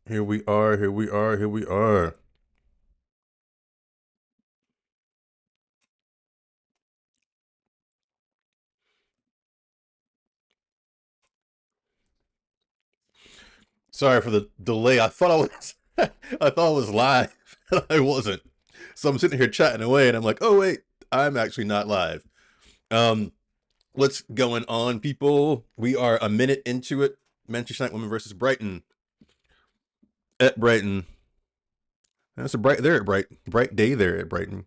Here we are, here we are, here we are. Sorry for the delay. I thought I was I thought I was live. I wasn't. So I'm sitting here chatting away and I'm like, oh wait, I'm actually not live. Um what's going on, people? We are a minute into it. Manchester United women versus Brighton at Brighton. That's a bright day there at Brighton.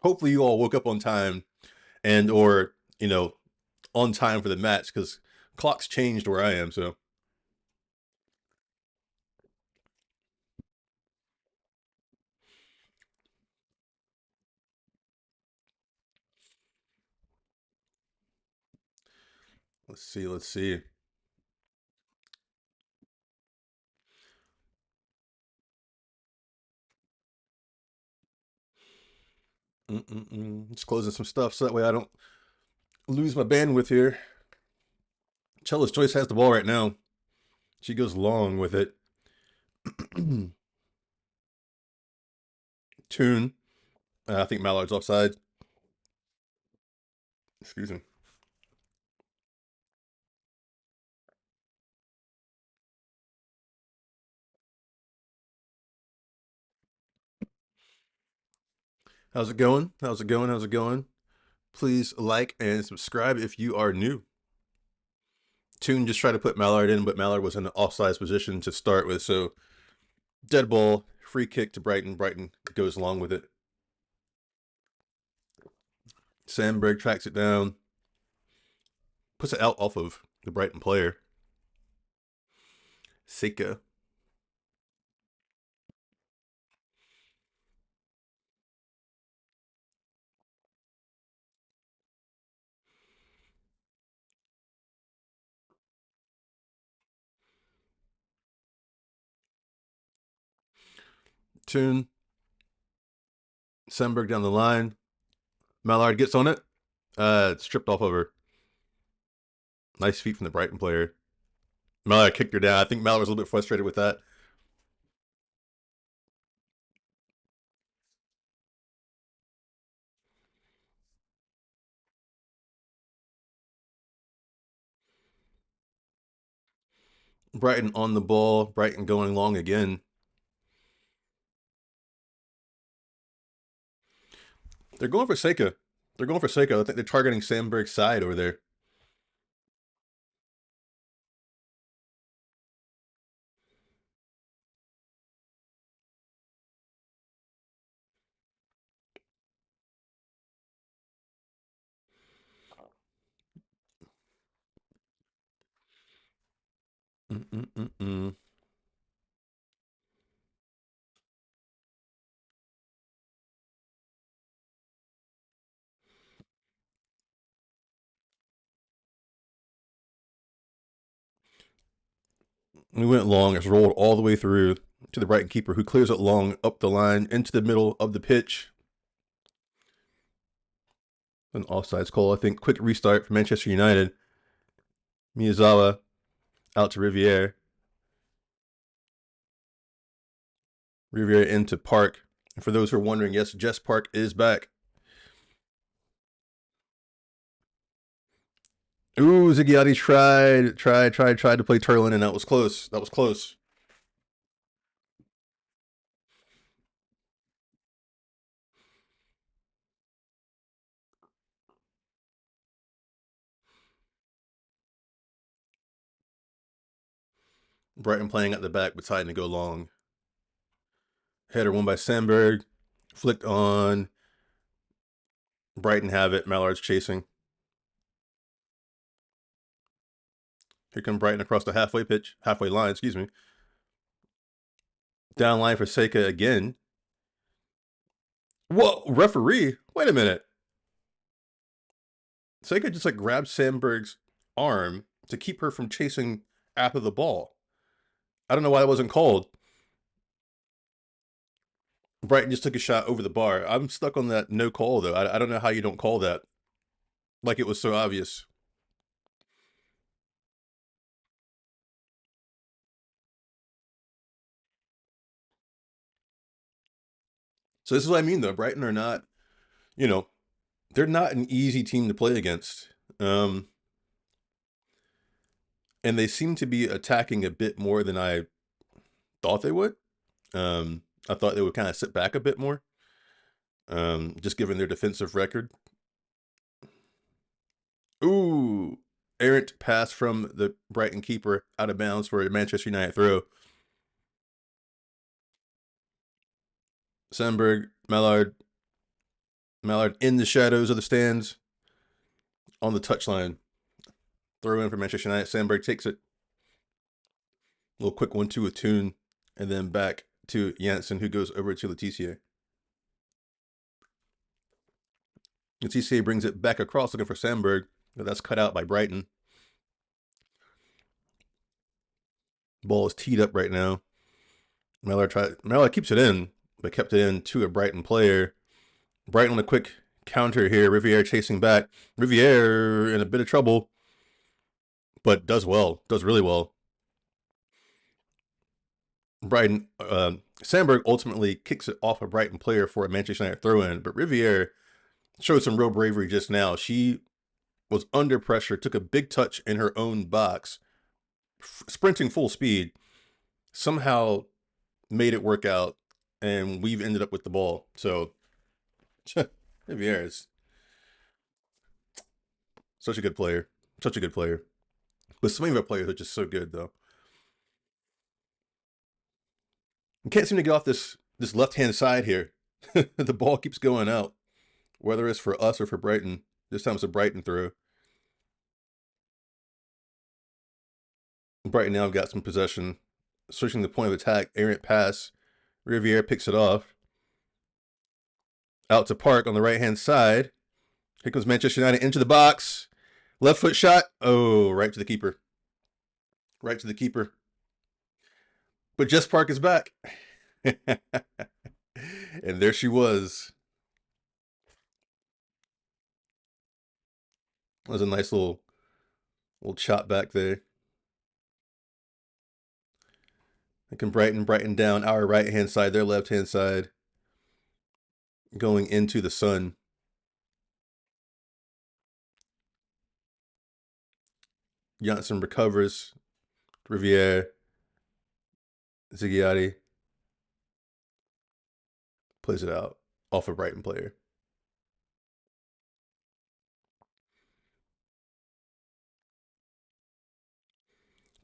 Hopefully you all woke up on time and or, on time for the match because clocks changed where I am, so let's see. Just closing some stuff so that way I don't lose my bandwidth here. Chella's Choice has the ball right now. She goes long with it. Tune. I think Mallard's offside. Excuse me. How's it going? How's it going? How's it going? Please like and subscribe if you are new. Tune just tried to put Mallard in, but Mallard was in an offside position to start with, so dead ball, free kick to Brighton. Brighton goes along with it. Sandberg tracks it down, puts it out off of the Brighton player. Seika. Tune. Sandberg down the line. Mallard gets on it. It's stripped off of her. Nice feet from the Brighton player. Mallard kicked her down. I think Mallard was a little bit frustrated with that. Brighton on the ball. Brighton going long again. They're going for Seika. They're going for Seika. I think they're targeting Sandberg's side over there. Mm-mm-mm-mm. We went long. It's rolled all the way through to the Brighton keeper, who clears it long up the line into the middle of the pitch. An offsides call, I think. Quick restart for Manchester United. Miyazawa out to Riviere. Riviere into Park. And for those who are wondering, yes, Jess Park is back. Ooh, Ziggy tried to play Turlin, and that was close. That was close. Brighton playing at the back, but deciding to go long. Header won by Sandberg. Flicked on. Brighton have it. Mallard's chasing. Here come Brighton across the halfway line, excuse me. Down line for Seika again. Whoa, referee? Wait a minute. Seika just like grabbed Sandberg's arm to keep her from chasing after the ball. I don't know why it wasn't called. Brighton just took a shot over the bar. I'm stuck on that no call though. I don't know how you don't call that. Like it was so obvious. So this is what I mean, though. Brighton are not, you know, they're not an easy team to play against. And they seem to be attacking a bit more than I thought they would. I thought they would kind of sit back a bit more, just given their defensive record. Ooh, errant pass from the Brighton keeper out of bounds for a Manchester United throw. Sandberg, Mallard in the shadows of the stands on the touchline. Throw in for Manchester United. Sandberg takes it. A little quick 1-2 with Toon, and then back to Janssen, who goes over to Letitia. Letitia brings it back across looking for Sandberg, but that's cut out by Brighton. Ball is teed up right now. Mallard keeps it in, but kept it in to a Brighton player. Brighton on a quick counter here. Riviere chasing back. Riviere in a bit of trouble, but does really well. Brighton, Sandberg ultimately kicks it off a Brighton player for a Manchester United throw-in, but Riviere showed some real bravery just now. She was under pressure, took a big touch in her own box, sprinting full speed, somehow made it work out, and we've ended up with the ball. So, Riviere is such a good player. Such a good player. But some of our players are just so good, though. You can't seem to get off this left-hand side here. The ball keeps going out, whether it's for us or for Brighton. This time it's a Brighton throw. Brighton now got some possession. Switching the point of attack, errant pass. Riviere picks it off. Out to Park on the right-hand side. Here comes Manchester United into the box. Left foot shot. Oh, right to the keeper. Right to the keeper. But Jess Park is back. And there she was. That was a nice little chop back there. They can Brighton down our right-hand side, their left-hand side. Going into the sun. Janssen recovers. Riviere. Ziggiati plays it out off a Brighton player.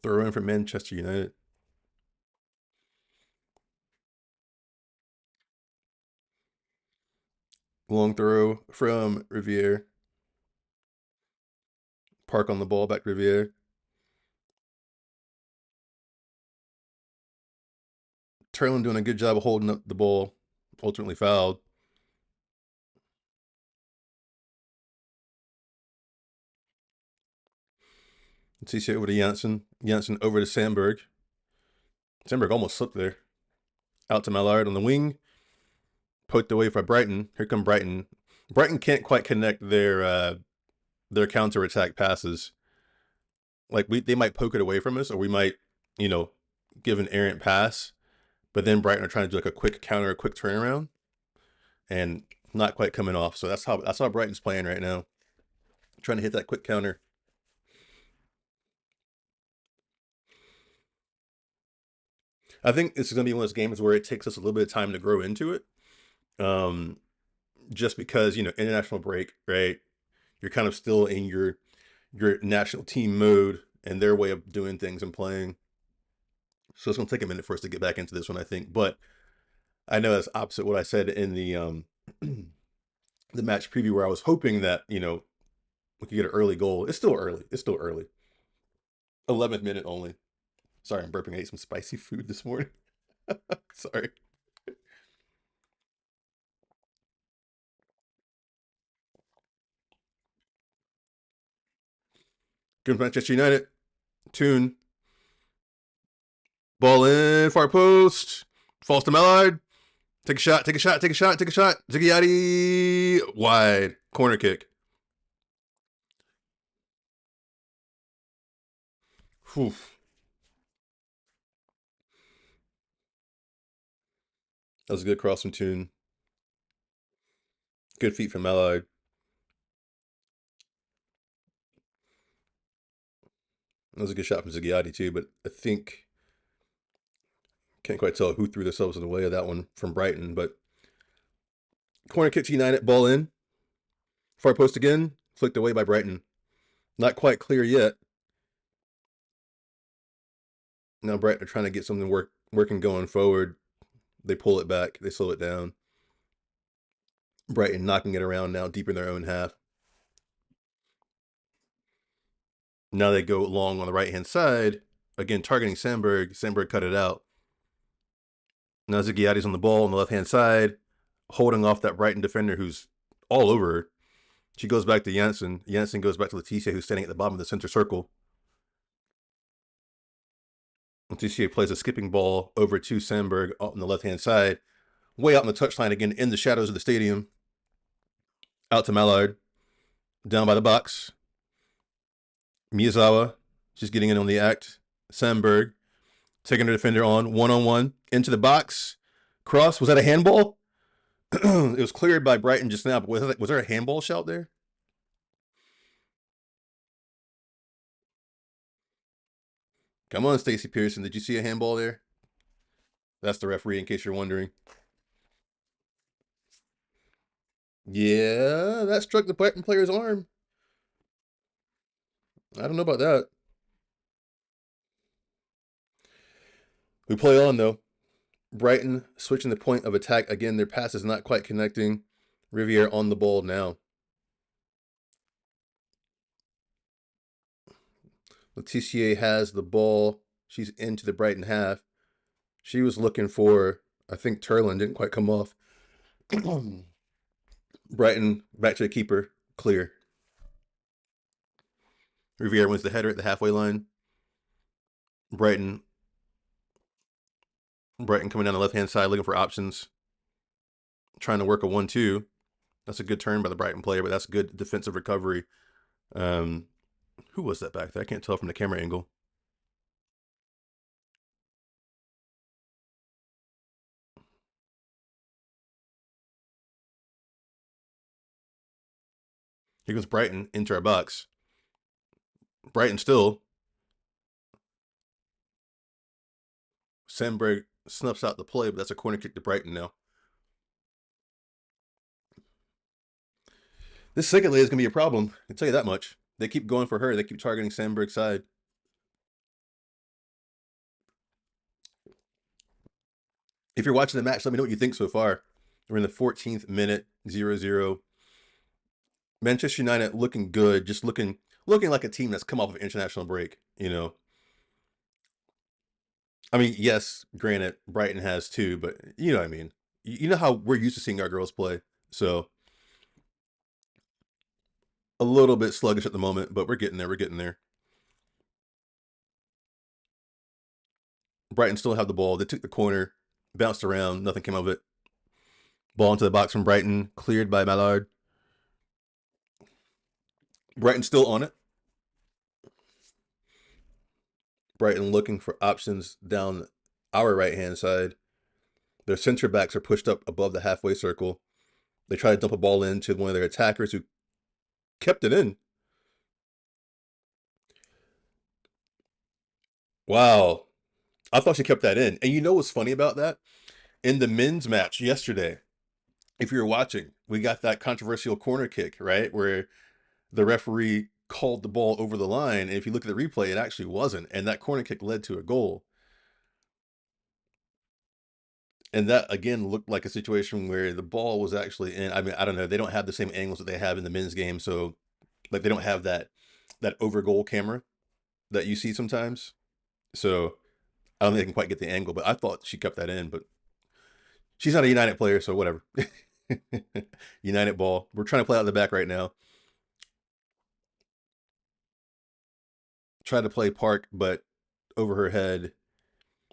Throw in for Manchester United. Long throw from Riviere. Park on the ball, back to Riviere. Turlin doing a good job of holding up the ball. Ultimately fouled. CC over to Janssen. Janssen over to Sandberg. Sandberg almost slipped there. Out to Mallard on the wing. Poked away by Brighton. Here come Brighton. Brighton can't quite connect their counter-attack passes. Like, they might poke it away from us, or we might, give an errant pass. But then Brighton are trying to do like a quick counter, a quick turnaround, and not quite coming off. So that's how Brighton's playing right now. Trying to hit that quick counter. I think this is going to be one of those games where it takes us a little bit of time to grow into it. Just because, international break, right? You're kind of still in your national team mode and their way of doing things and playing. So it's going to take a minute for us to get back into this one, I think. But I know that's opposite what I said in the the match preview, where I was hoping that, we could get an early goal. It's still early. 11th minute only. Sorry, I'm burping. I ate some spicy food this morning. Sorry. Good Manchester United. Toon. Ball in, far post. Falls to Mallard. Take a shot. Ziggiati. Wide. Corner kick. Whew. That was a good cross from Toon. Good feet from Manutd. That was a good shot from Ziggiatti too, but I think can't quite tell who threw themselves in the way of that one from Brighton. But corner kick to United, ball in, far post again, flicked away by Brighton. Not quite clear yet. Now Brighton are trying to get something working going forward. They pull it back, they slow it down. Brighton knocking it around now deep in their own half. Now they go long on the right-hand side. Again, targeting Sandberg. Sandberg cut it out. Now Ziggiatti's on the ball on the left-hand side, holding off that Brighton defender who's all over her. She goes back to Janssen. Janssen goes back to Leticia, who's standing at the bottom of the center circle. Leticia plays a skipping ball over to Sandberg on the left-hand side, way out on the touchline again in the shadows of the stadium. Out to Manutd, down by the box. Miyazawa just getting in on the act. Sandberg taking the defender on one-on-one into the box. Cross, was that a handball? It was cleared by Brighton just now, but was there a handball shout there? Come on, Stacey Pearson. Did you see a handball there? That's the referee, in case you're wondering. Yeah, that struck the Brighton player's arm. I don't know about that. We play on, though. Brighton switching the point of attack. Again, their pass is not quite connecting. Riviere on the ball now. Leticia has the ball. She's into the Brighton half. She was looking for, I think, Turlin. Didn't quite come off. Brighton back to the keeper. Clear. Riviere wins the header at the halfway line. Brighton coming down the left-hand side, looking for options. Trying to work a 1-2. That's a good turn by the Brighton player, but that's good defensive recovery. Who was that back there? I can't tell from the camera angle. Here goes Brighton into our box. Brighton still. Sandberg snuffs out the play, but that's a corner kick to Brighton now. This second leg is going to be a problem. I can tell you that much. They keep going for her. They keep targeting Sandberg's side. If you're watching the match, let me know what you think so far. We're in the 14th minute, 0-0. Manchester United looking good, just looking like a team that's come off of international break, you know. I mean, yes, granted, Brighton has too, but you know what I mean. You know how we're used to seeing our girls play. So a little bit sluggish at the moment, but we're getting there. We're getting there. Brighton still have the ball. They took the corner, bounced around, nothing came of it. Ball into the box from Brighton, cleared by Manutd. Brighton still on it. Brighton looking for options down our right-hand side. Their center backs are pushed up above the halfway circle. They try to dump a ball into one of their attackers who kept it in. Wow. I thought she kept that in. And you know what's funny about that? In the men's match yesterday, if you're watching, we got that controversial corner kick, right? Where the referee called the ball over the line. And if you look at the replay, it actually wasn't. And that corner kick led to a goal. And that, again, looked like a situation where the ball was actually in. I mean, I don't know. They don't have the same angles that they have in the men's game. So, like, they don't have that over goal camera that you see sometimes. So, I don't think they can quite get the angle. But I thought she kept that in. But she's not a United player, so whatever. United ball. We're trying to play out the back right now. Try to play Park, but over her head.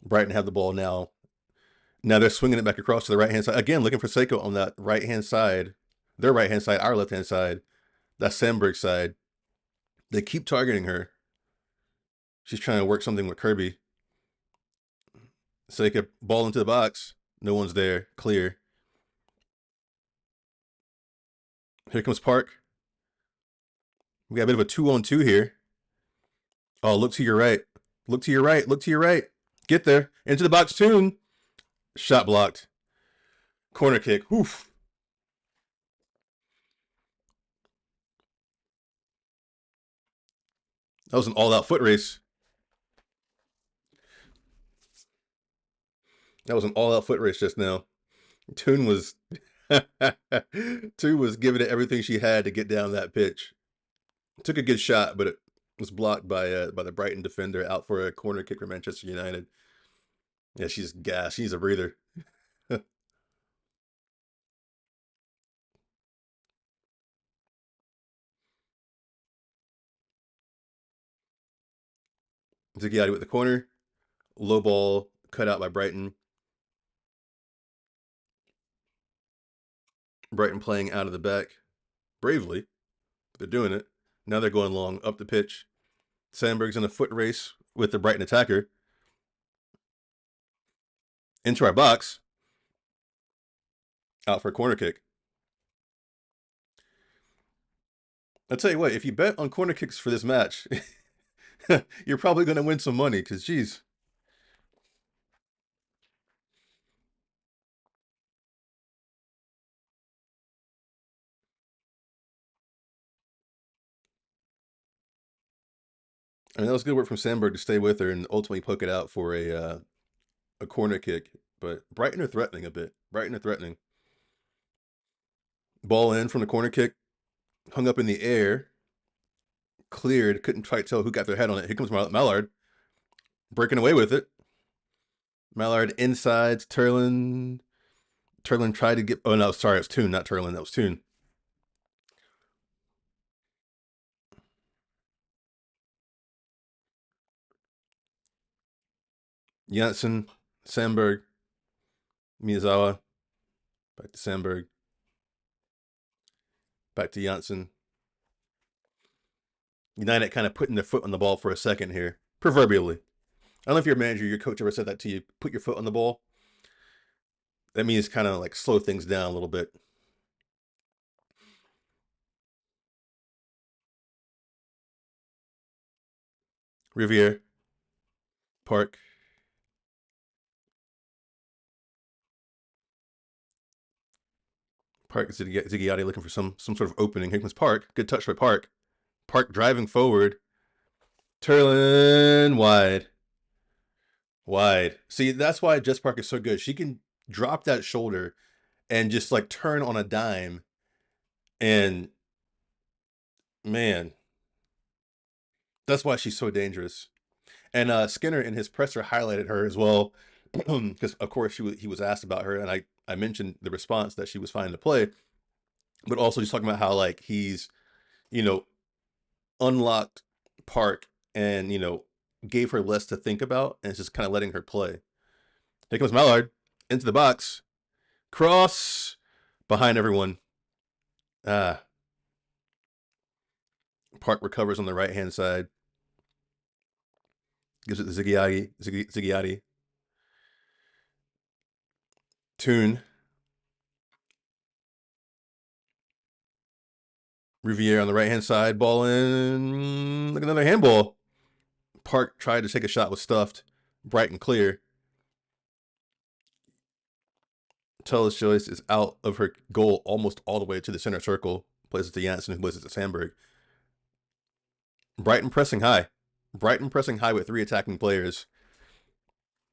Brighton have the ball now. Now they're swinging it back across to the right-hand side. Again, looking for Seiko on that right-hand side. Their right-hand side, our left-hand side. That's Sandberg's side. They keep targeting her. She's trying to work something with Kirby. Seiko, ball into the box. No one's there. Clear. Here comes Park. We got a bit of a 2-on-2 here. Oh, look to your right. Look to your right. Look to your right. Get there. Into the box, Toon. Shot blocked. Corner kick. Oof. That was an all-out foot race. That was an all-out foot race just now. Toon was Toon was giving it everything she had to get down that pitch. Took a good shot, but it was blocked by the Brighton defender out for a corner kick for Manchester United. Yeah, she's gassed. She needs a breather. Ziggy with the corner. Low ball cut out by Brighton. Brighton playing out of the back bravely. They're doing it. Now they're going long up the pitch. Sandberg's in a foot race with the Brighton attacker. Into our box. Out for a corner kick. I'll tell you what, if you bet on corner kicks for this match, you're probably going to win some money because, geez. I mean, that was good work from Sandberg to stay with her and ultimately poke it out for a corner kick. But Brighton are threatening a bit. Brighton are threatening. Ball in from the corner kick. Hung up in the air. Cleared. Couldn't quite tell who got their head on it. Here comes Mallard. Breaking away with it. Mallard inside. Turlin. Turlin tried to get... Oh, no, sorry. It was Toon, not Turlin. That was Toon. Janssen. Sandberg. Miyazawa. Back to Sandberg. Back to Janssen. United kind of putting their foot on the ball for a second here. Proverbially. I don't know if your manager, your coach ever said that to you. Put your foot on the ball. That means kind of like slow things down a little bit. Riviere. Park. Park Ziggy looking for some sort of opening. Here comes Park. Good touch by Park. Park driving forward. Turlin wide. Wide. See, that's why Jess Park is so good. She can drop that shoulder and just like turn on a dime. And man, that's why she's so dangerous. And Skinner in his presser highlighted her as well. Because of course he was asked about her, and I mentioned the response that she was fine to play, but also just talking about how like he's, you know, unlocked Park and, you know, gave her less to think about and it's just kind of letting her play. Here comes Mallard into the box. Cross behind everyone. Park recovers on the right hand side. Gives it to Ziggy. Toon. Riviere on the right hand side. Ball in. Look, another handball. Park tried to take a shot, was stuffed. Brighton clear. Tellis Joyce is out of her goal almost all the way to the center circle. Plays it to Janssen, who plays it to Sandberg. Brighton pressing high. Brighton pressing high with 3 attacking players.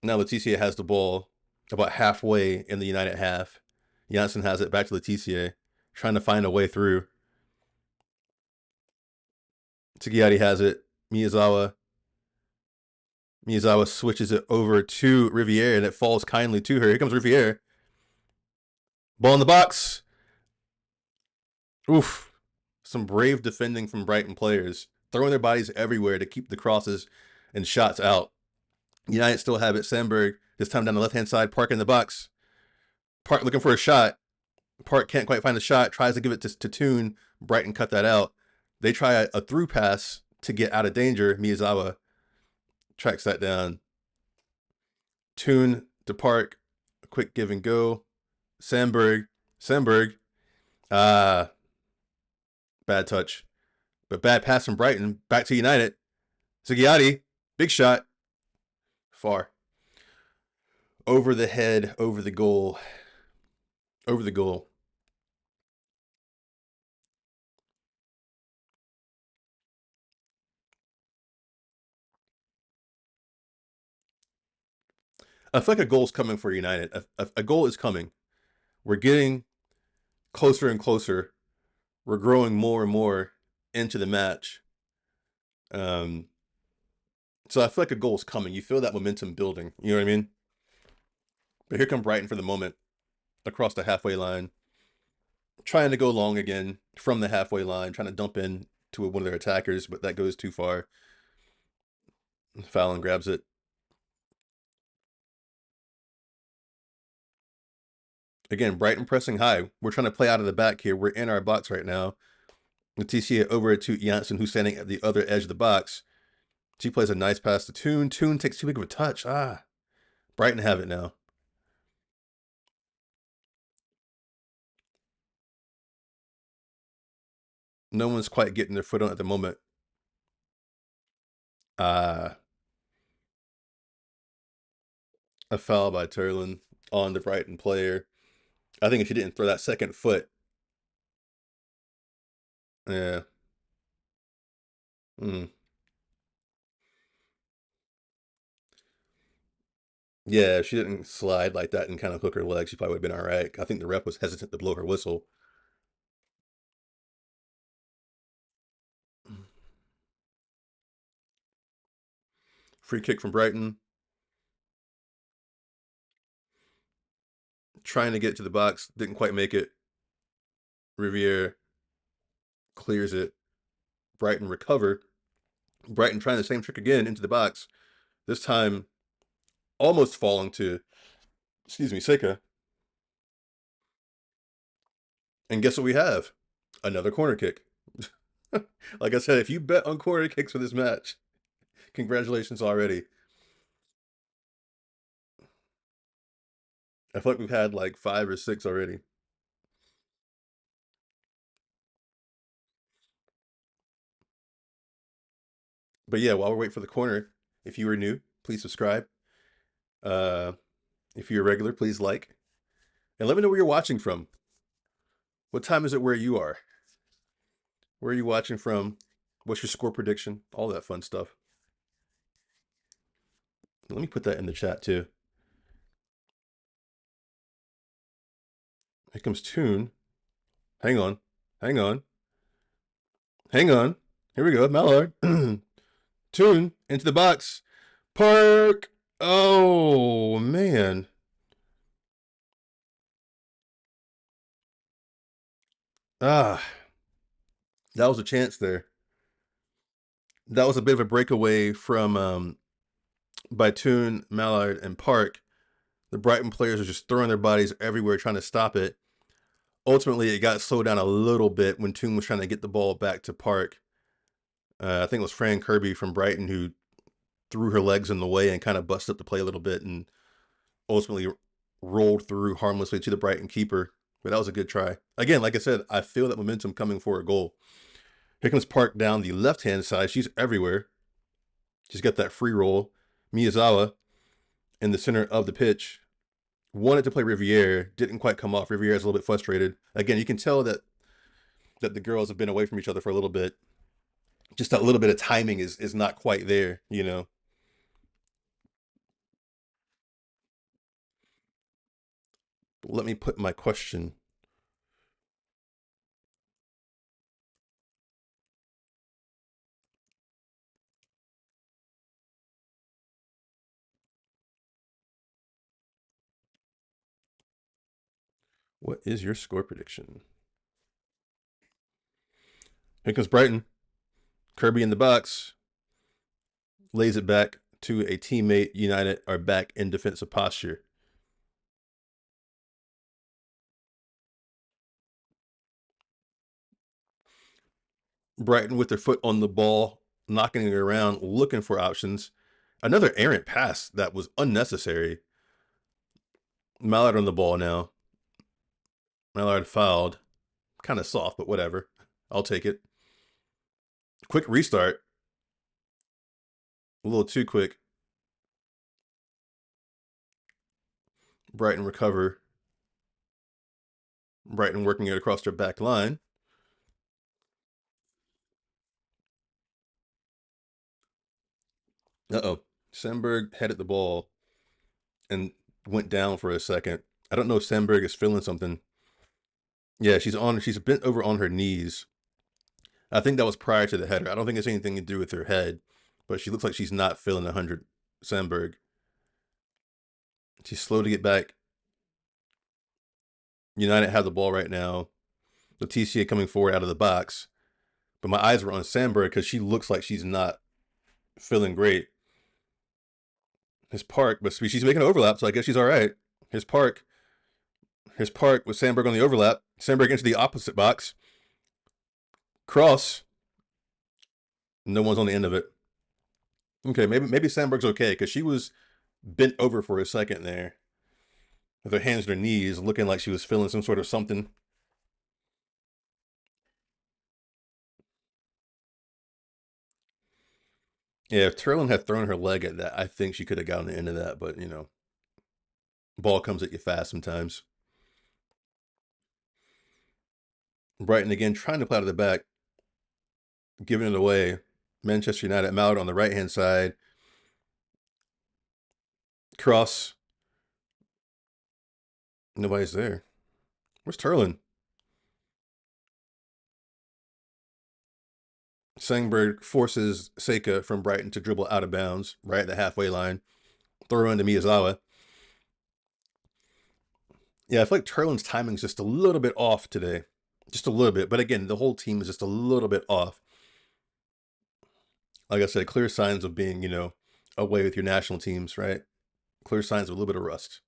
Now Leticia has the ball about halfway in the United half. Janssen has it back to Leticia, trying to find a way through. Tsugiati has it. Miyazawa switches it over to Riviere, and it falls kindly to her. Here comes Riviere. Ball in the box. Oof. Some brave defending from Brighton players, throwing their bodies everywhere to keep the crosses and shots out. United still have it. Sandberg, this time down the left-hand side. Park in the box. Park looking for a shot. Park can't quite find the shot. Tries to give it to Toon. Brighton cut that out. They try a through pass to get out of danger. Miyazawa tracks that down. Toon to Park. A quick give and go. Sandberg. Bad touch. But bad pass from Brighton. Back to United. Ziggiatti. Big shot. Far. Over the head. Over the goal. Over the goal. I feel like a goal is coming for United. A goal is coming. We're getting closer and closer. We're growing more and more into the match. Um, so I feel like a goal is coming. You feel that momentum building. You know what I mean? But here come Brighton for the moment across the halfway line, trying to go long again from the halfway line, trying to dump in to one of their attackers, but that goes too far. Fallon grabs it. Again, Brighton pressing high. We're trying to play out of the back here. We're in our box right now. Leticia over to Janssen, who's standing at the other edge of the box. She plays a nice pass to Toon. Toon takes too big of a touch. Brighton have it now. No one's quite getting their foot on at the moment. A foul by Turlin on the Brighton player. I think if she didn't throw that second foot, yeah. Mm. Yeah, if she didn't slide like that and kind of hook her leg, she probably would have been all right. I think the ref was hesitant to blow her whistle. Free kick from Brighton. Trying to get to the box, didn't quite make it. Riviere clears it. Brighton recover. Brighton trying the same trick again into the box. This time almost falling to, Seika. And guess what we have? Another corner kick. Like I said, if you bet on corner kicks for this match, congratulations already. I feel like we've had like 5 or 6 already. But yeah, while we're waiting for the corner, if you are new, please subscribe. Uh, if you're a regular, please like. And let me know where you're watching from. What time is it where you are? Where are you watching from? What's your score prediction? All that fun stuff. Let me put that in the chat too. Here comes Toon. Hang on. Hang on. Hang on. Here we go. Mallard. Toon into the box. Park. Oh, man. That was a chance there. That was a bit of a breakaway from by Toon, Mallard, and Park. The Brighton players are just throwing their bodies everywhere trying to stop it. Ultimately, it got slowed down a little bit when Toon was trying to get the ball back to Park. I think it was Fran Kirby from Brighton who threw her legs in the way and kind of busted up the play a little bit and ultimately rolled through harmlessly to the Brighton keeper. But that was a good try. Again, like I said, I feel that momentum coming for a goal. Here comes Park down the left-hand side. She's everywhere. She's got that free roll. Miyazawa in the center of the pitch. Wanted to play Riviere. Didn't quite come off. Riviere's a little bit frustrated. Again, you can tell that the girls have been away from each other for a little bit. Just that little bit of timing is not quite there, you know. Let me put my question. What is your score prediction? Here comes Brighton. Kirby in the box. Lays it back to a teammate. United are back in defensive posture. Brighton with their foot on the ball, knocking it around, looking for options. Another errant pass that was unnecessary. Mallard on the ball now. Mallard fouled. Kind of soft, but whatever. I'll take it. Quick restart. A little too quick. Brighton recover. Brighton working it across their back line. Uh-oh. Sandberg headed the ball and went down for a second. I don't know if Sandberg is feeling something. Yeah, she's bent over on her knees. I think that was prior to the header. I don't think it's anything to do with her head, but she looks like she's not feeling 100. Sandberg. She's slow to get back. United have the ball right now. The TCA coming forward out of the box. But my eyes were on Sandberg because she looks like she's not feeling great. His Park, but she's making an overlap, so I guess she's all right. His Park with Sandberg on the overlap. Sandberg into the opposite box. Cross. No one's on the end of it. Okay, maybe Sandberg's okay because she was bent over for a second there with her hands on her knees, looking like she was feeling some sort of something. Yeah, if Turlin had thrown her leg at that, I think she could have gotten the end of that, but ball comes at you fast sometimes. Brighton again trying to play out of the back, giving it away. Manchester United, Manutd on the right-hand side. Cross. Nobody's there. Where's Turlin? Sandberg forces Seika from Brighton to dribble out of bounds, right at the halfway line. Throw into Miyazawa. Yeah, I feel like Turlin's timing's just a little bit off today. Just a little bit. But again, the whole team is just a little bit off. Like I said, clear signs of being, away with your national teams, right? Clear signs of a little bit of rust.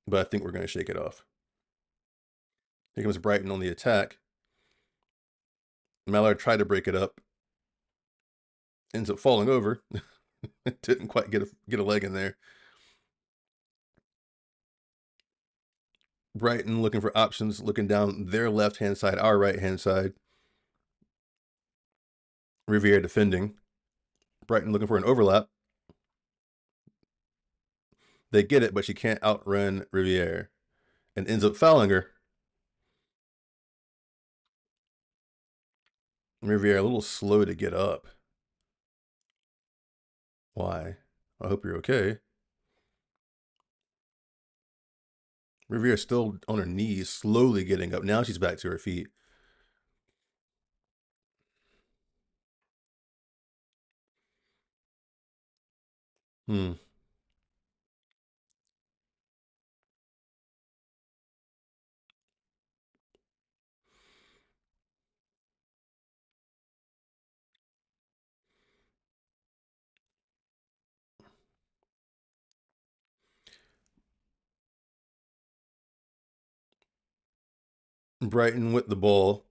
But I think we're going to shake it off. Here comes Brighton on the attack. Mallard tried to break it up. Ends up falling over. Didn't quite get a leg in there. Brighton looking for options, looking down their left-hand side, our right-hand side. Riviere defending. Brighton looking for an overlap. They get it, but she can't outrun Riviere. And ends up fouling her. Riviere a little slow to get up. Why? I hope you're okay. Riviere still on her knees, slowly getting up. Now she's back to her feet. Hmm. Brighton with the ball,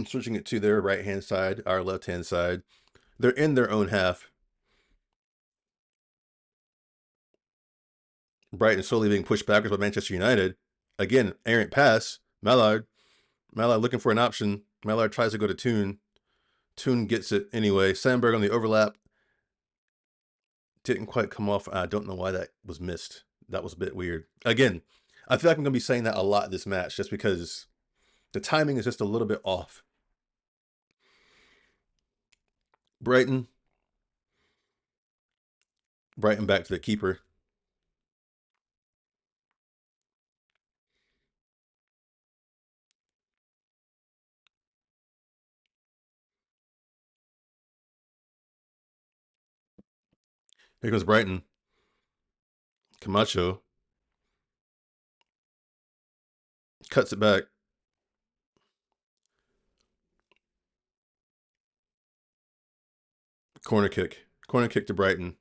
switching it to their right-hand side, our left-hand side. They're in their own half. Brighton slowly being pushed backwards by Manchester United. Again, errant pass. Mallard looking for an option. Mallard tries to go to Toon. Toon gets it anyway. Sandberg on the overlap. Didn't quite come off. I don't know why that was missed. That was a bit weird. Again, I feel like I'm going to be saying that a lot this match just because the timing is just a little bit off. Brighton back to the keeper. Here goes Brighton. Camacho cuts it back. Corner kick. Corner kick to Brighton.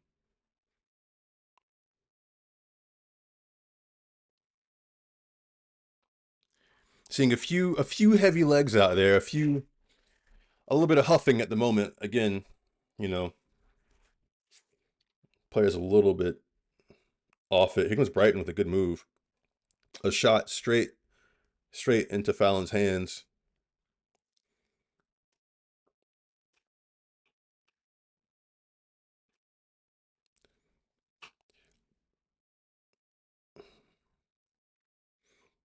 Seeing a few heavy legs out there, a little bit of huffing at the moment. Again, players a little bit off it. Here comes Brighton with a good move. A shot straight into Fallon's hands.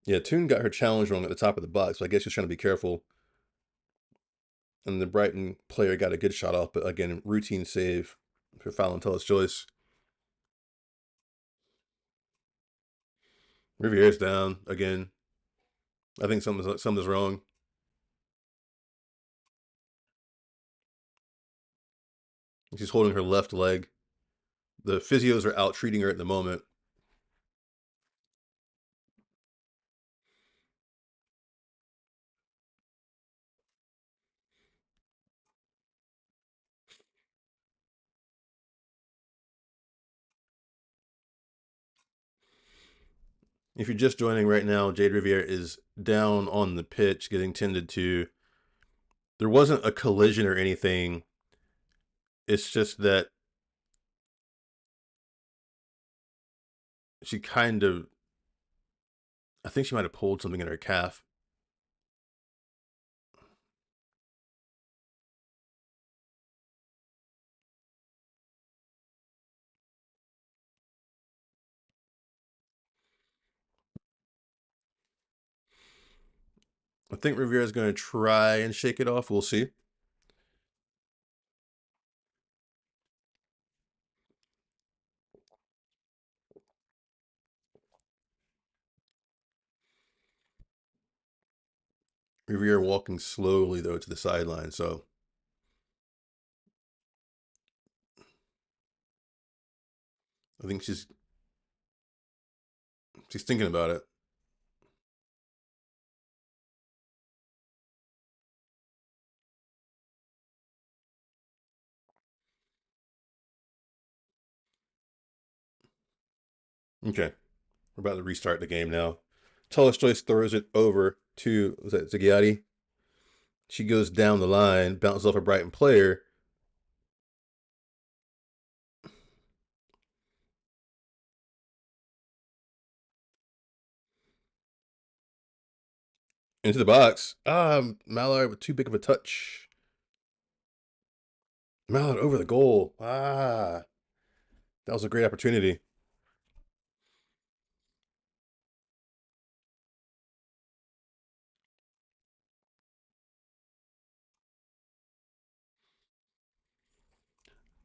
Yeah, Toon got her challenge wrong at the top of the box, so I guess she's trying to be careful. And the Brighton player got a good shot off, but again, routine save for Fallon Tullis Joyce. Riviere's down again. I think something's wrong. She's holding her left leg. The physios are out treating her at the moment. If you're just joining right now, Jade Riviere is down on the pitch getting tended to. There wasn't a collision or anything. It's just that she kind of, I think she might have pulled something in her calf. I think Riviere's going to try and shake it off. We'll see. Riviere walking slowly, though, to the sideline. So I think she's thinking about it. Okay. We're about to restart the game now. Tullis Joyce throws it over to, was that Ziggiati? She goes down the line, bounces off a Brighton player. Into the box. Mallard with too big of a touch. Mallard over the goal. That was a great opportunity.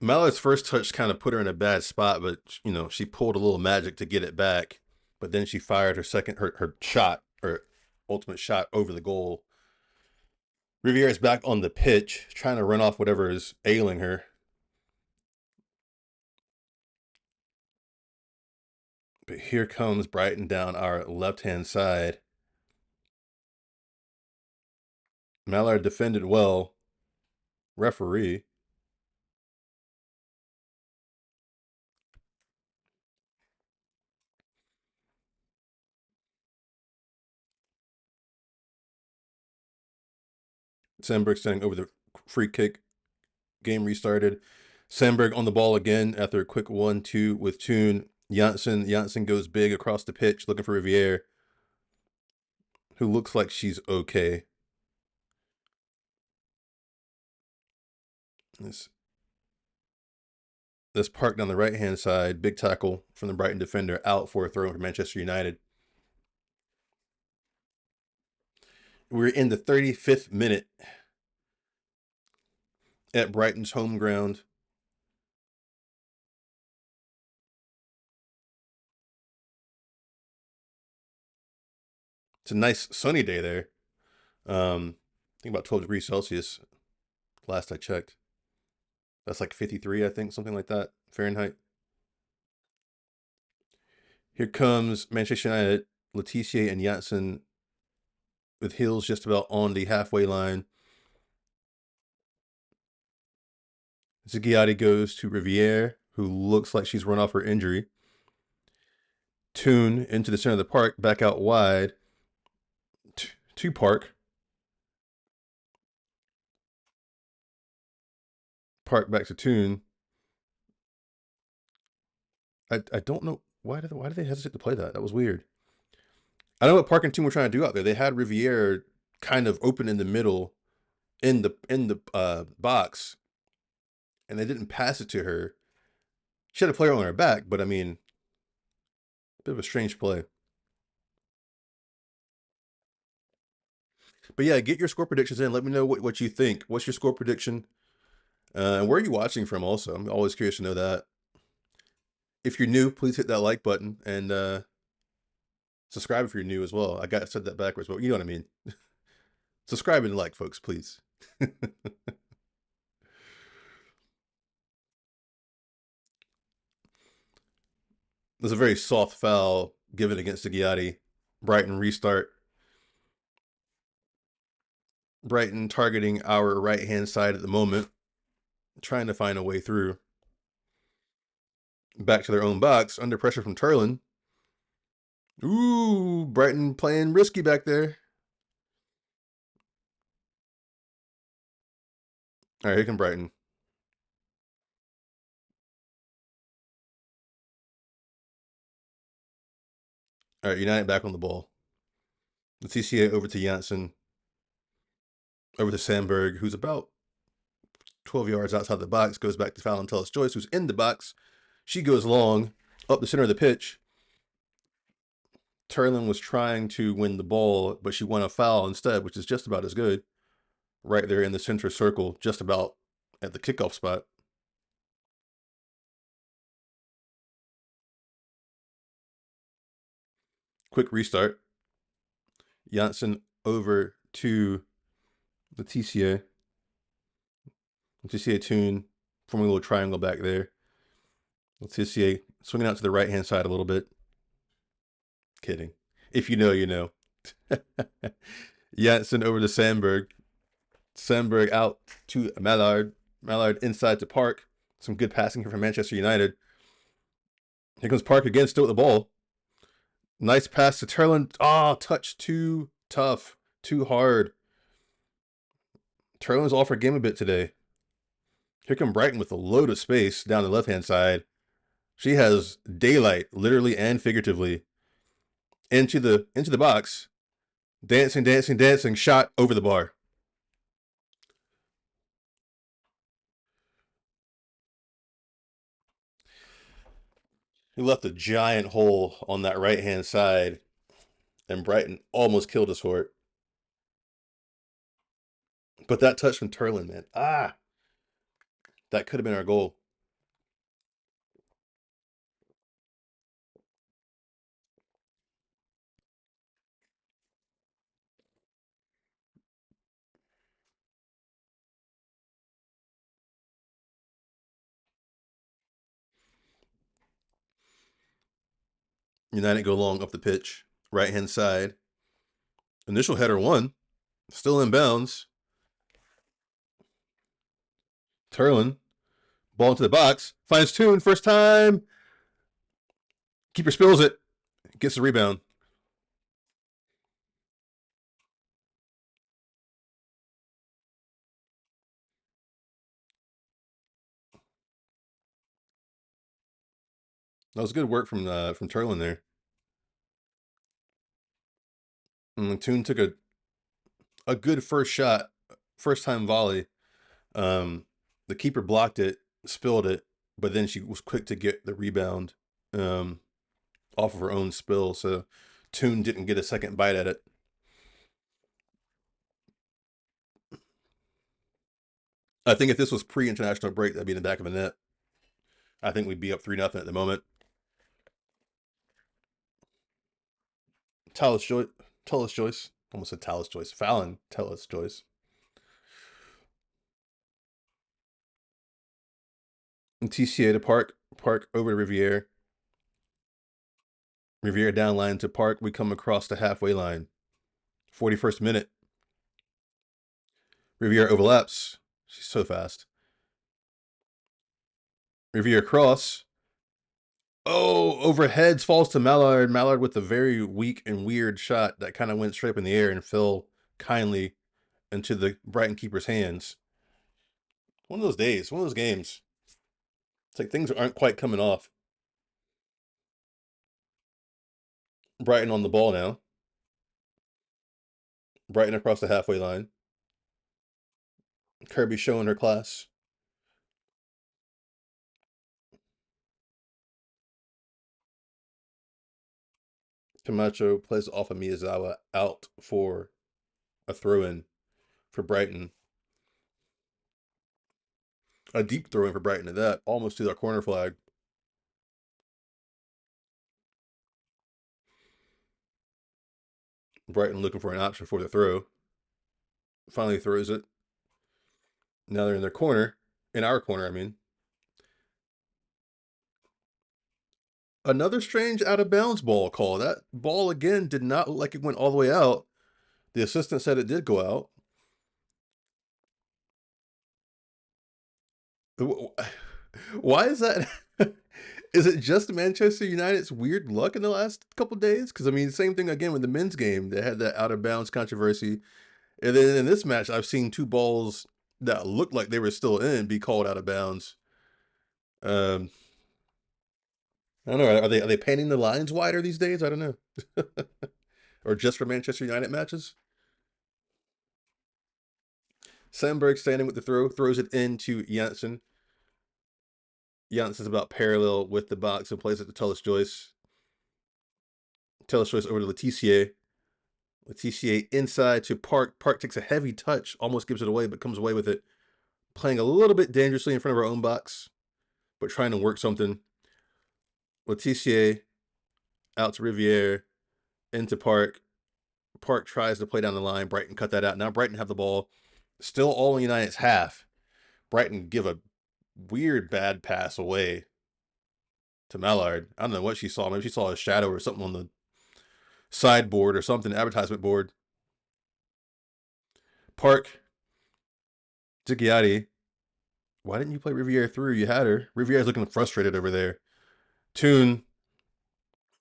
Mallard's first touch kind of put her in a bad spot, but she pulled a little magic to get it back. But then she fired her shot, her ultimate shot over the goal. Riviere's back on the pitch, trying to run off whatever is ailing her. But here comes Brighton down our left-hand side. Mallard defended well. Referee. Sandberg standing over the free kick. Game restarted. Sandberg on the ball again after a quick 1-2 with Toon. Janssen goes big across the pitch looking for Riviere, who looks like she's okay. This park down the right-hand side. Big tackle from the Brighton defender out for a throw for Manchester United. We're in the 35th minute at Brighton's home ground. It's a nice sunny day there. I think about 12 degrees Celsius last I checked. That's like 53, I think, something like that, Fahrenheit. Here comes Manchester United, Letitia and Janssen with heels just about on the halfway line. Ziggiati goes to Riviere, who looks like she's run off her injury. Toon into the center of the park, back out wide to Park. Park back to Toon. I don't know why did they hesitate to play that? That was weird. I know what Park and Toon were trying to do out there. They had Riviere kind of open in the middle in the box, and they didn't pass it to her. She had a player on her back, but I mean, a bit of a strange play. But yeah, get your score predictions in. Let me know what you think. What's your score prediction? And where are you watching from also? I'm always curious to know that. If you're new, please hit that like button and subscribe if you're new as well. Said that backwards, but you know what I mean. Subscribe and like, folks, please. There's a very soft foul given against Ziggiatti. Brighton restart. Brighton targeting our right-hand side at the moment, trying to find a way through. Back to their own box, under pressure from Turlin. Ooh, Brighton playing risky back there. All right, here come Brighton. All right, United back on the ball. The TCA over to Janssen. Over to Sandberg, who's about 12 yards outside the box, goes back to Valentellis Joyce, who's in the box. She goes long up the center of the pitch. Turlin was trying to win the ball, but she won a foul instead, which is just about as good. Right there in the center circle, just about at the kickoff spot. Quick restart. Janssen over to the TCA. TCA tune, forming a little triangle back there. TCA swinging out to the right-hand side a little bit. Kidding. If you know, you know. Janssen over to Sandberg. Sandberg out to Mallard. Mallard inside to Park. Some good passing here from Manchester United. Here comes Park again, still with the ball. Nice pass to Turlin. Touch too tough, too hard. Turlin's off her game a bit today. Here come Brighton with a load of space down the left-hand side. She has daylight, literally and figuratively, into the box. Dancing, dancing, dancing. Shot over the bar. He left a giant hole on that right-hand side, and Brighton almost killed us for it. But that touch from Turlin, man. That could have been our goal. United go long up the pitch, right-hand side. Initial header won. Still in bounds. Turlin. Ball into the box. Finds Toon. First time. Keeper spills it. Gets the rebound. That was good work from Turlin there. And Toon took a good first shot, first time volley. The keeper blocked it, spilled it, but then she was quick to get the rebound off of her own spill. So Toon didn't get a second bite at it. I think if this was pre-international break, that'd be in the back of the net. I think we'd be up 3-0 at the moment. Tallis Joyce. Almost said Tallis Joyce. Fallon Tallis Joyce. And TCA to Park. Park over to Riviere. Riviere down line to Park. We come across the halfway line. 41st minute. Riviere overlaps. She's so fast. Riviere cross. Oh, overheads falls to Mallard. Mallard with a very weak and weird shot that kind of went straight up in the air and fell kindly into the Brighton keeper's hands. One of those days, one of those games. It's like things aren't quite coming off. Brighton on the ball now. Brighton across the halfway line. Kirby showing her class. Camacho plays off of Miyazawa out for A throw in for Brighton. A deep throw in for Brighton at that. Almost to the corner flag. Brighton looking for an option for the throw. Finally throws it. Now they're in their corner. In our corner, I mean. Another strange out of bounds ball call. That ball again did not look like it went all the way out. The assistant said it did go out. Why is that? Is it just Manchester United's weird luck in the last couple days? Because I mean, same thing again with the men's game. They had that out of bounds controversy, and then in this match, I've seen two balls that looked like they were still in be called out of bounds. Um, I don't know. Are they painting the lines wider these days? I don't know. Or just for Manchester United matches? Sandberg standing with the throw, throws it into Janssen. Janssen's about parallel with the box and plays it to Tullis Joyce. Tullis Joyce over to Letitia. Letitia inside to Park. Park takes a heavy touch, almost gives it away, but comes away with it. Playing a little bit dangerously in front of our own box, but trying to work something. Letitia out to Riviere, into Park. Park tries to play down the line. Brighton cut that out. Now Brighton have the ball. Still all in United's half. Brighton give a weird bad pass away to Mallard. I don't know what she saw. Maybe she saw a shadow or something on the sideboard or something, advertisement board. Park. Zicchiotti. Why didn't you play Riviere through? You had her. Riviere's looking frustrated over there. Toon.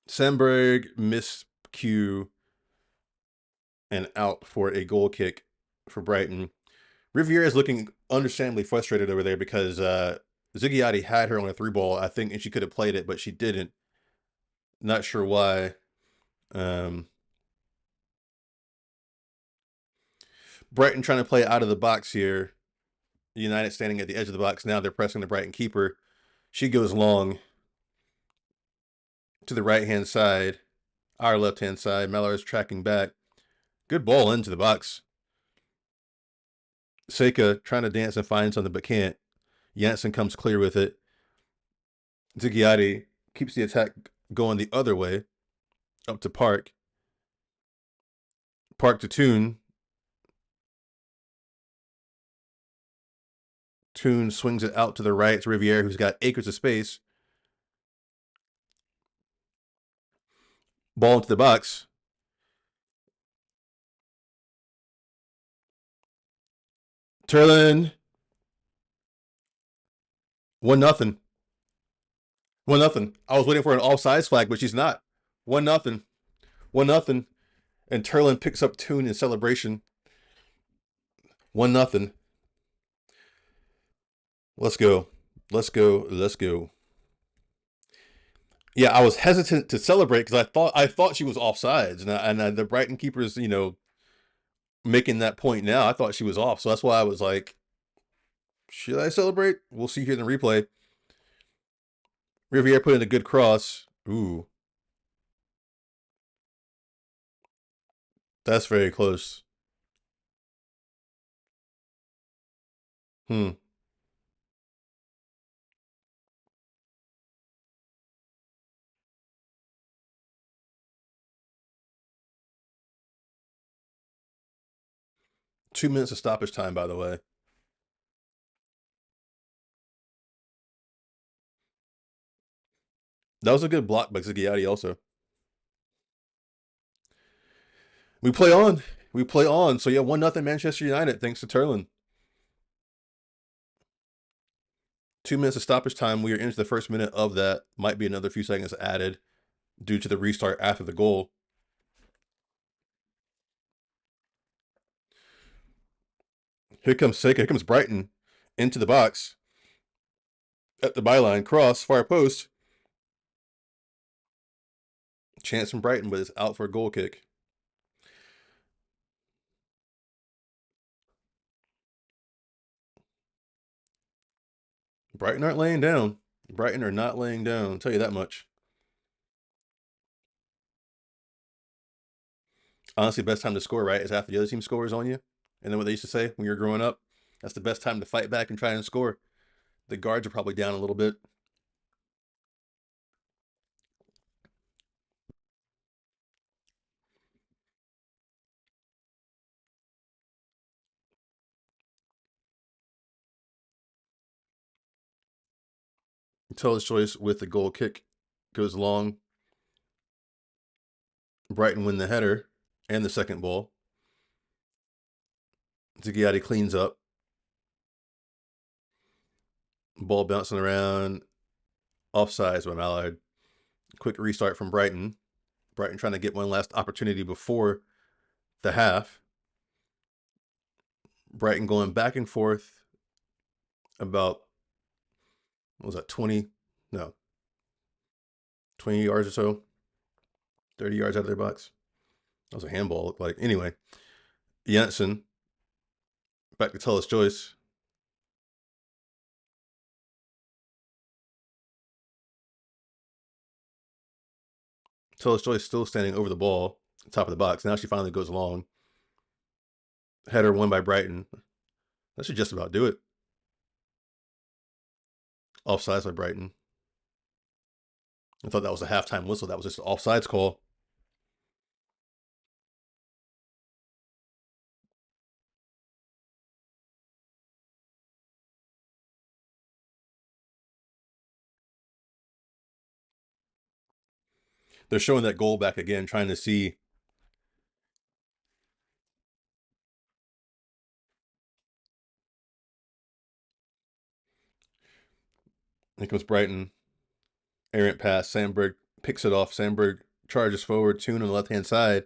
Sandberg, miscue, and out for a goal kick for Brighton. Riviere is looking understandably frustrated over there because Ziggiati had her on a 3-ball, I think, and she could have played it, but she didn't. Not sure why. Brighton trying to play out of the box here. United standing at the edge of the box. Now they're pressing the Brighton keeper. She goes long to the right-hand side. Our left-hand side. Mellor is tracking back. Good ball into the box. Seika trying to dance and find something but can't. Janssen comes clear with it. Ziggiati keeps the attack going the other way. Up to Park. Park to Toon. Toon swings it out to the right to Riviere, who's got acres of space. Ball into the box. Turlin. 1-0. 1-0. I was waiting for an offsides flag, but she's not. 1-0. 1-0. And Turlin picks up Toon in celebration. 1-0. Let's go. Let's go. Let's go. Yeah, I was hesitant to celebrate because I thought she was offsides, and the Brighton keeper's making that point now. I thought she was off, so that's why I was like, should I celebrate? We'll see here in the replay. Riviere put in a good cross. Ooh, that's very close. 2 minutes of stoppage time, by the way. That was a good block by Ziggiati also. We play on. We play on. So yeah, 1-0 Manchester United thanks to Turlin. 2 minutes of stoppage time. We are into the first minute of that. Might be another few seconds added due to the restart after the goal. Here comes Seika. Here comes Brighton into the box. At the byline. Cross. Far post. Chance from Brighton, but it's out for a goal kick. Brighton aren't laying down. Brighton are not laying down. I'll tell you that much. Honestly, best time to score, right, is after the other team scores on you. And then what they used to say when you were growing up, that's the best time to fight back and try and score. The guards are probably down a little bit. Teller's choice with the goal kick goes long. Brighton win the header and the second ball. Ziggiatti cleans up. Ball bouncing around. Offsides by Mallard. Quick restart from Brighton. Brighton trying to get one last opportunity before the half. Brighton going back and forth about, what was that, 20? No, 20 yards or so. 30 yards out of their box. That was a handball, looked like. Anyway, Janssen back to Teller's choice. Teller's choice still standing over the ball, top of the box. Now she finally goes long. Header won by Brighton. That should just about do it. Offsides by Brighton. I thought that was a halftime whistle. That was just an offsides call. They're showing that goal back again, trying to see. Here comes Brighton. Errant pass. Sandberg picks it off. Sandberg charges forward. Toon on the left-hand side.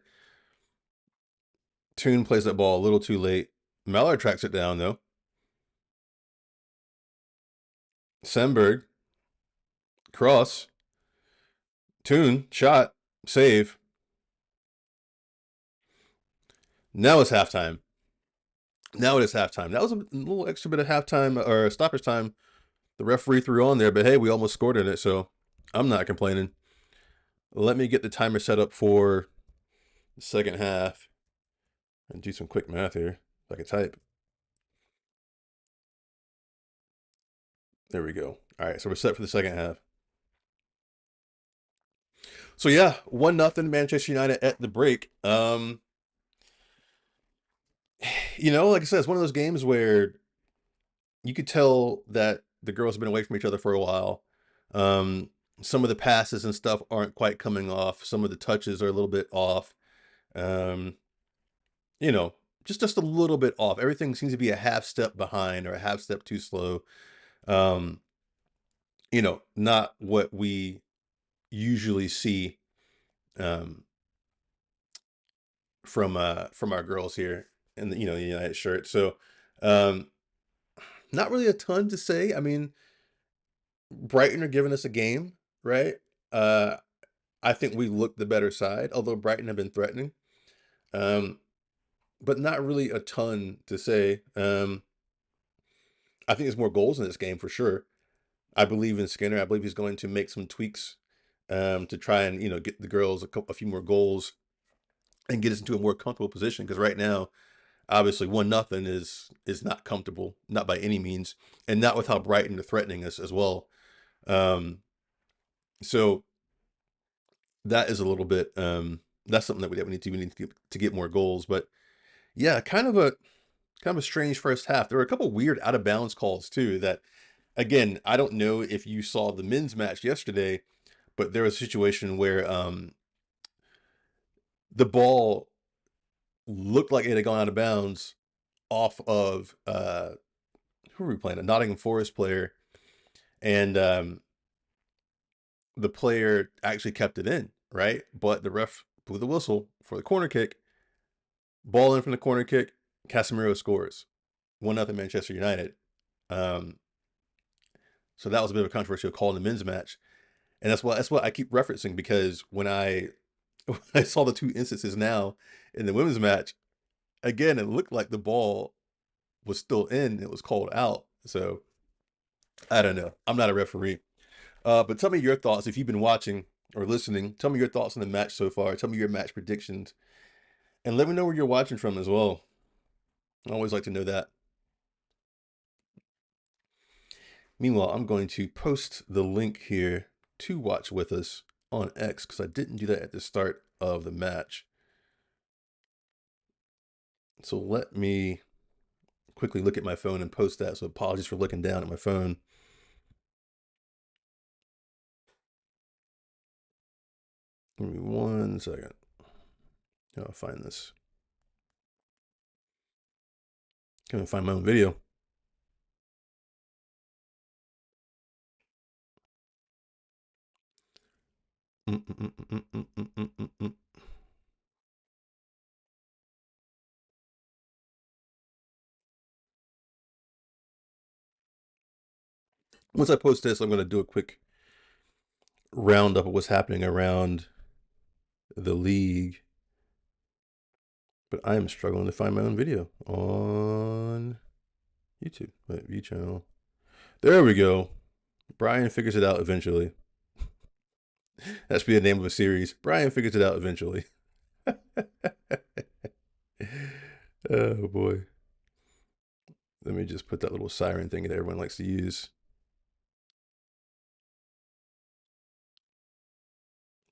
Toon plays that ball a little too late. Mallard tracks it down, though. Sandberg. Cross. Toon. Shot. Save. Now it's halftime. Now it is halftime. That was a little extra bit of halftime or stoppage time the referee threw on there, but hey, we almost scored in it, so I'm not complaining. Let me get the timer set up for the second half and do some quick math here if I can type. There we go. All right, so we're set for the second half. So yeah, 1-0 Manchester United at the break. Like I said, it's one of those games where you could tell that the girls have been away from each other for a while. Some of the passes and stuff aren't quite coming off. Some of the touches are a little bit off. Um, just a little bit off. Everything seems to be a half step behind or a half step too slow. Um, not what we usually see from our girls here in the United shirt. So not really a ton to say. I mean, Brighton are giving us a game, right? Uh, I think we look the better side, although Brighton have been threatening. But not really a ton to say. I think there's more goals in this game for sure. I believe in Skinner. I believe he's going to make some tweaks to try and get the girls a few more goals and get us into a more comfortable position. Because right now, obviously, 1-0 is not comfortable, not by any means, and not with how Brighton are threatening us as well. So that is a little bit. That's something that we need to get more goals. But yeah, kind of a strange first half. There were a couple weird out of bounds calls too. That again, I don't know if you saw the men's match yesterday, but there was a situation where the ball looked like it had gone out of bounds off of who were we playing? A Nottingham Forest player, and the player actually kept it in, right? But the ref blew the whistle for the corner kick. Ball in from the corner kick. Casemiro scores 1-0 Manchester United. So that was a bit of a controversial call in the men's match, and that's what I keep referencing, because when I saw the two instances now in the women's match, again, it looked like the ball was still in. It was called out. So I don't know. I'm not a referee. But tell me your thoughts if you've been watching or listening. Tell me your thoughts on the match so far. Tell me your match predictions. And let me know where you're watching from as well. I always like to know that. Meanwhile, I'm going to post the link here to watch with us on X because I didn't do that at the start of the match. So let me quickly look at my phone and post that. So apologies for looking down at my phone. Give me 1 second. I'll find this. Can't find my own video. Once I post this, I'm going to do a quick roundup of what's happening around the league. But I am struggling to find my own video on YouTube. Wait, view channel. There we go. Brian figures it out eventually. That should be the name of a series. Brian figures it out eventually. Oh boy. Let me just put that little siren thing that everyone likes to use.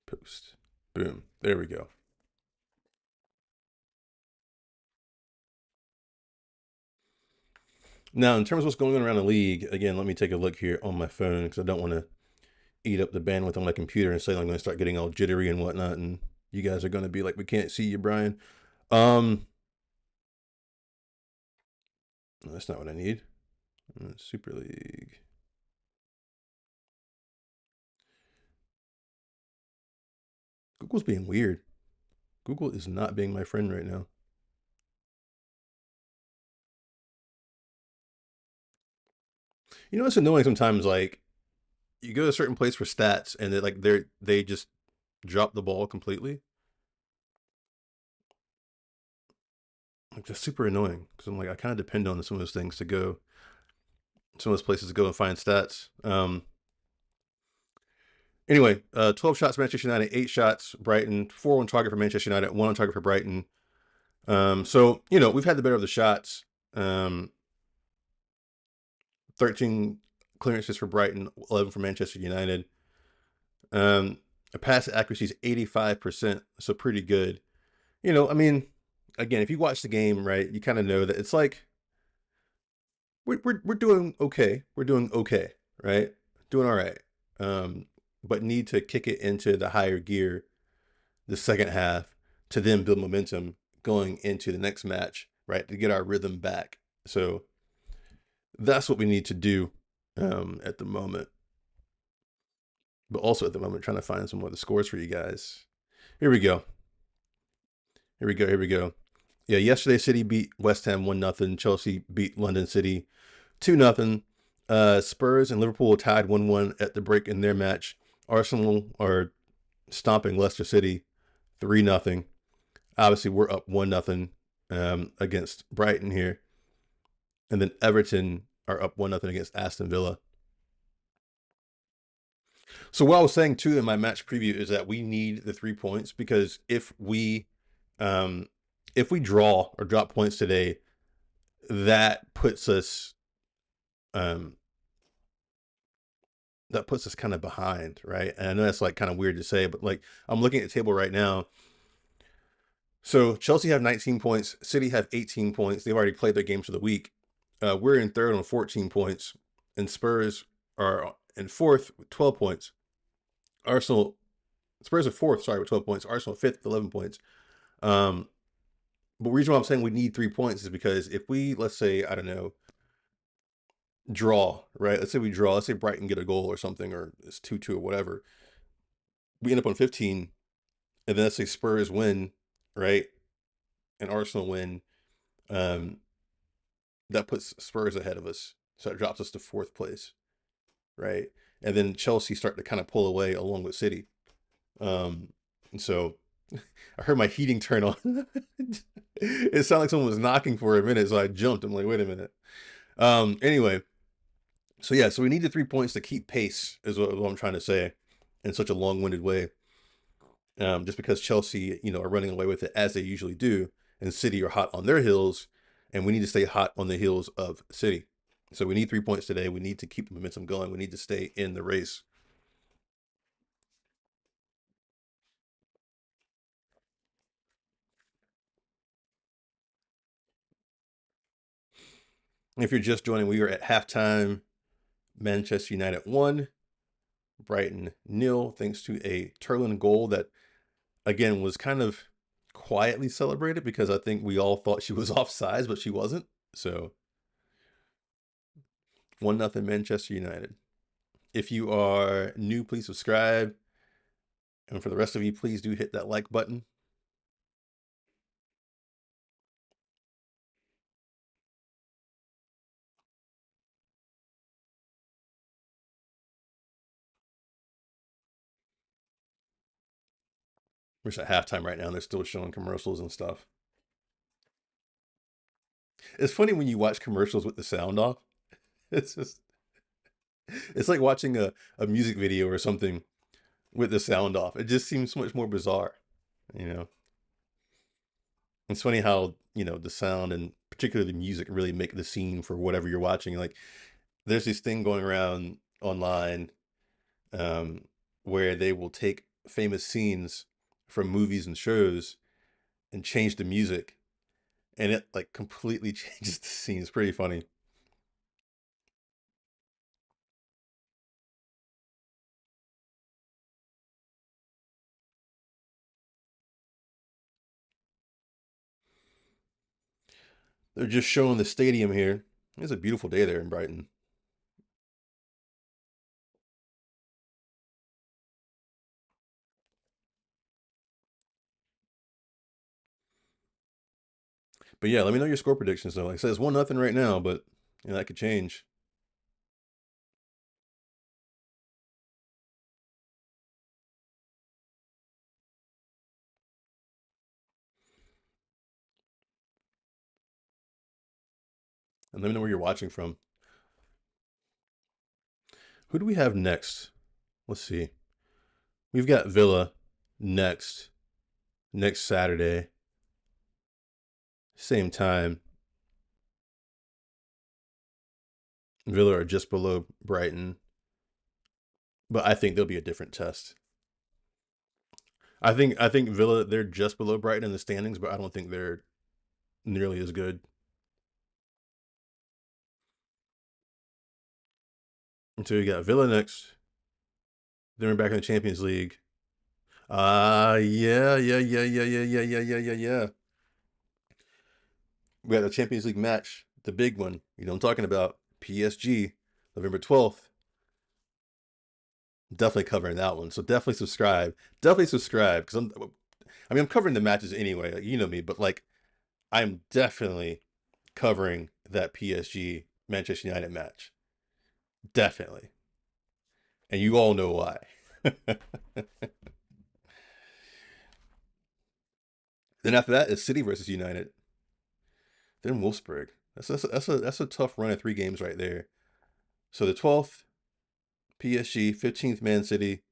Post. Boom. There we go. Now, in terms of what's going on around the league, again, let me take a look here on my phone because I don't want to eat up the bandwidth on my computer and say I'm going to start getting all jittery and whatnot, and you guys are going to be like, we can't see you, Brian. That's not what I need. Super League. Google's being weird. Google is not being my friend right now. You know, it's annoying sometimes, like, you go to a certain place for stats and they just drop the ball completely. Like, that's super annoying because I'm like, I kind of depend on some of those things to go, some of those places to go and find stats. Anyway, 12 shots for Manchester United, 8 shots Brighton, 4 on target for Manchester United, 1 on target for Brighton. So, you know, we've had the better of the shots. 13 clearances for Brighton, 11 for Manchester United. A pass accuracy is 85%, so pretty good. You know, I mean, again, if you watch the game, right, you kind of know that it's like we're doing okay. We're doing okay, right? Doing all right. But need to kick it into the higher gear the second half to then build momentum going into the next match, right? To get our rhythm back. So that's what we need to do at the moment. But also at the moment, trying to find some of the scores for you guys. Here we go. Here we go. Yeah, yesterday City beat West Ham 1-0. Chelsea beat London City 2-0. Spurs and Liverpool tied 1-1 at the break in their match. Arsenal are stomping Leicester City 3-0. Obviously, we're up 1-0 against Brighton here. And then Everton are up 1-0 against Aston Villa. So what I was saying too in my match preview is that we need the 3 points because if we draw or drop points today, that puts us kind of behind, right? And I know that's like kind of weird to say, but like I'm looking at the table right now. So Chelsea have 19 points, City have 18 points. They've already played their games for the week. We're in third on 14 points, and Spurs are in fourth with 12 points. Spurs are fourth, sorry, with 12 points. Arsenal fifth with 11 points. But the reason why I'm saying we need 3 points is because if we, let's say, I don't know, draw, right? Let's say we draw. Let's say Brighton get a goal or something, or it's 2-2 or whatever. We end up on 15, and then let's say Spurs win, right? And Arsenal win. That puts Spurs ahead of us. So it drops us to fourth place, right? And then Chelsea start to kind of pull away along with City. And so I heard my heating turn on. It sounded like someone was knocking for a minute, so I jumped. I'm like, wait a minute. Anyway, so yeah, so we need the 3 points to keep pace, is what I'm trying to say in such a long-winded way. just because Chelsea, are running away with it as they usually do, and City are hot on their heels, and we need to stay hot on the heels of City. So we need 3 points today. We need to keep the momentum going. We need to stay in the race. If you're just joining, we are at halftime. Manchester United 1, Brighton nil, thanks to a Turlin goal that, again, was kind of quietly celebrated because I think we all thought she was offsides, but she wasn't. So 1-0 Manchester United. If you are new, please subscribe. And for the rest of you, please do hit that like button. We're just at halftime right now, and they're still showing commercials and stuff. It's funny when you watch commercials with the sound off. It's just, it's like watching a music video or something with the sound off. It just seems so much more bizarre, you know? It's funny how, the sound and particularly the music really make the scene for whatever you're watching. Like, there's this thing going around online um, where they will take famous scenes from movies and shows and change the music, and it like completely changes the scene. It's pretty funny. They're just showing the stadium here. It's a beautiful day there in Brighton. But yeah, let me know your score predictions though. Like I said, it's 1-0 right now, but that could change. And let me know where you're watching from. Who do we have next? Let's see. We've got Villa next Saturday, same time. Villa are just below Brighton, but I think there'll be a different test. I think Villa, they're just below Brighton in the standings, but I don't think they're nearly as good. Until you got Villa next, then we're back in the Champions League. Yeah, yeah, yeah, yeah, yeah, yeah, yeah, yeah, yeah, yeah. We got the Champions League match, the big one. You know what I'm talking about? PSG, November 12th. Definitely covering that one. So definitely subscribe. Definitely subscribe because I'm covering the matches anyway. Like, you know me, but like I'm definitely covering that PSG Manchester United match. Definitely. And you all know why. Then after that is City versus United. Then Wolfsburg. That's a tough run of 3 games right there. So the 12th PSG, 15th Man City,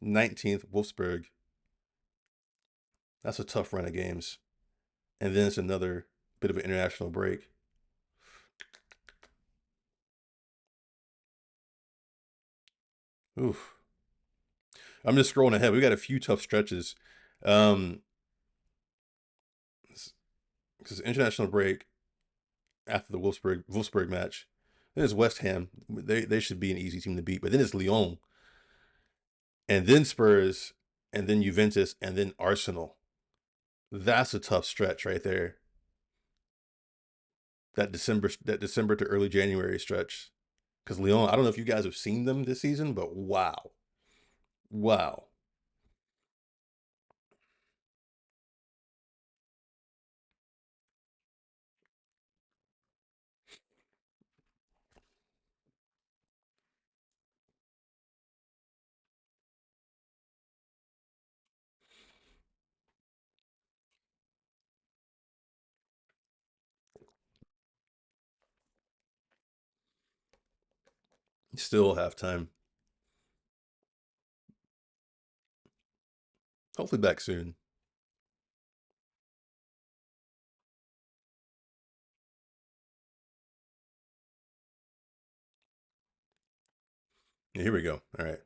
19th Wolfsburg. That's a tough run of games. And then it's another bit of an international break. Oof. I'm just scrolling ahead. We got a few tough stretches. Um, because international break after the Wolfsburg match. Then it's West Ham. They should be an easy team to beat. But then it's Lyon, and then Spurs, and then Juventus, and then Arsenal. That's a tough stretch right there. That December to early January stretch. Because Lyon, I don't know if you guys have seen them this season, but wow, wow. Still halftime. Hopefully back soon. Yeah, here we go. All right.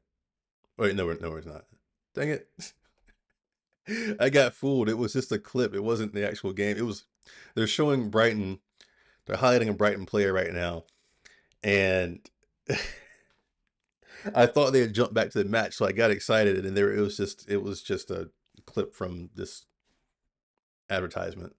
Wait, no, no, it's not. Dang it. I got fooled. It was just a clip. It wasn't the actual game. It was, they're showing Brighton, they're highlighting a Brighton player right now. And I thought they had jumped back to the match, so I got excited, and there it was just a clip from this advertisement.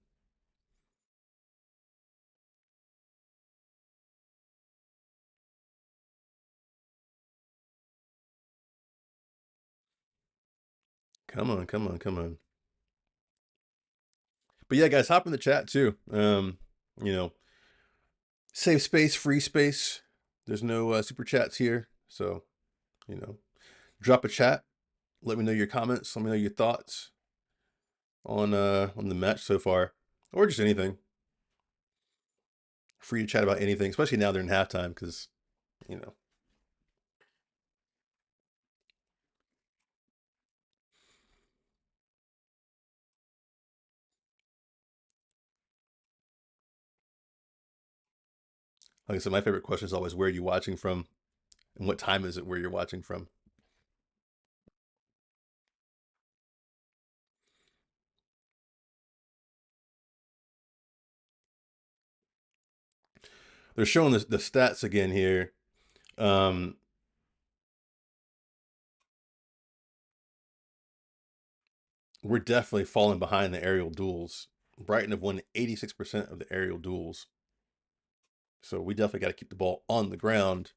Come on, come on, come on. But yeah, guys, hop in the chat too. You know, save space, free space. There's no super chats here, so you know, drop a chat. Let me know your comments. Let me know your thoughts on the match so far, or just anything. Free to chat about anything, especially now they're in halftime, because you know. Like I said, my favorite question is always where are you watching from, and what time is it where you're watching from. They're showing the stats again here. Um, we're definitely falling behind the aerial duels. Brighton have won 86% of the aerial duels. So we definitely got to keep the ball on the ground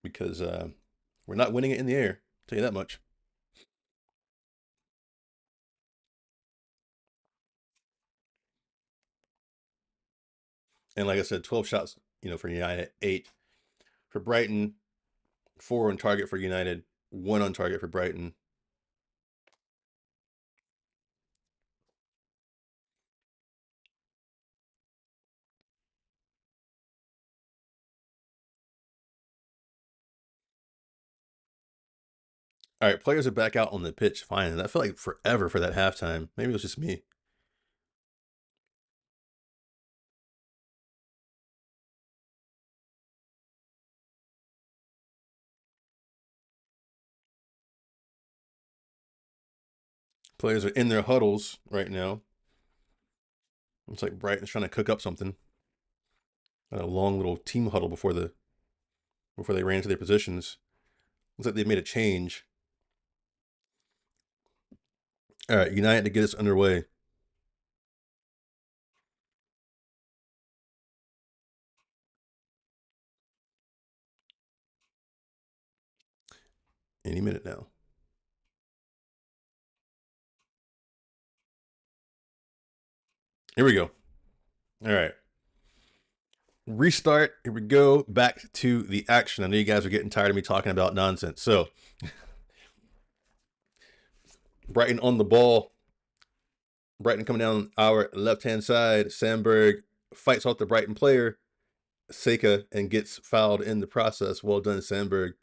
because we're not winning it in the air. I'll tell you that much. And like I said, 12 shots, for United, 8 for Brighton, 4 on target for United, 1 on target for Brighton. All right, players are back out on the pitch. Fine. That felt like forever for that halftime. Maybe it was just me. Players are in their huddles right now. Looks like Brighton's trying to cook up something. A long little team huddle before they ran into their positions. Looks like they made a change. All right, United to get us underway. Any minute now. Here we go. All right. Restart. Here we go. Back to the action. I know you guys are getting tired of me talking about nonsense. So, Brighton on the ball. Brighton coming down our left-hand side. Sandberg fights off the Brighton player, Seika, and gets fouled in the process. Well done, Sandberg.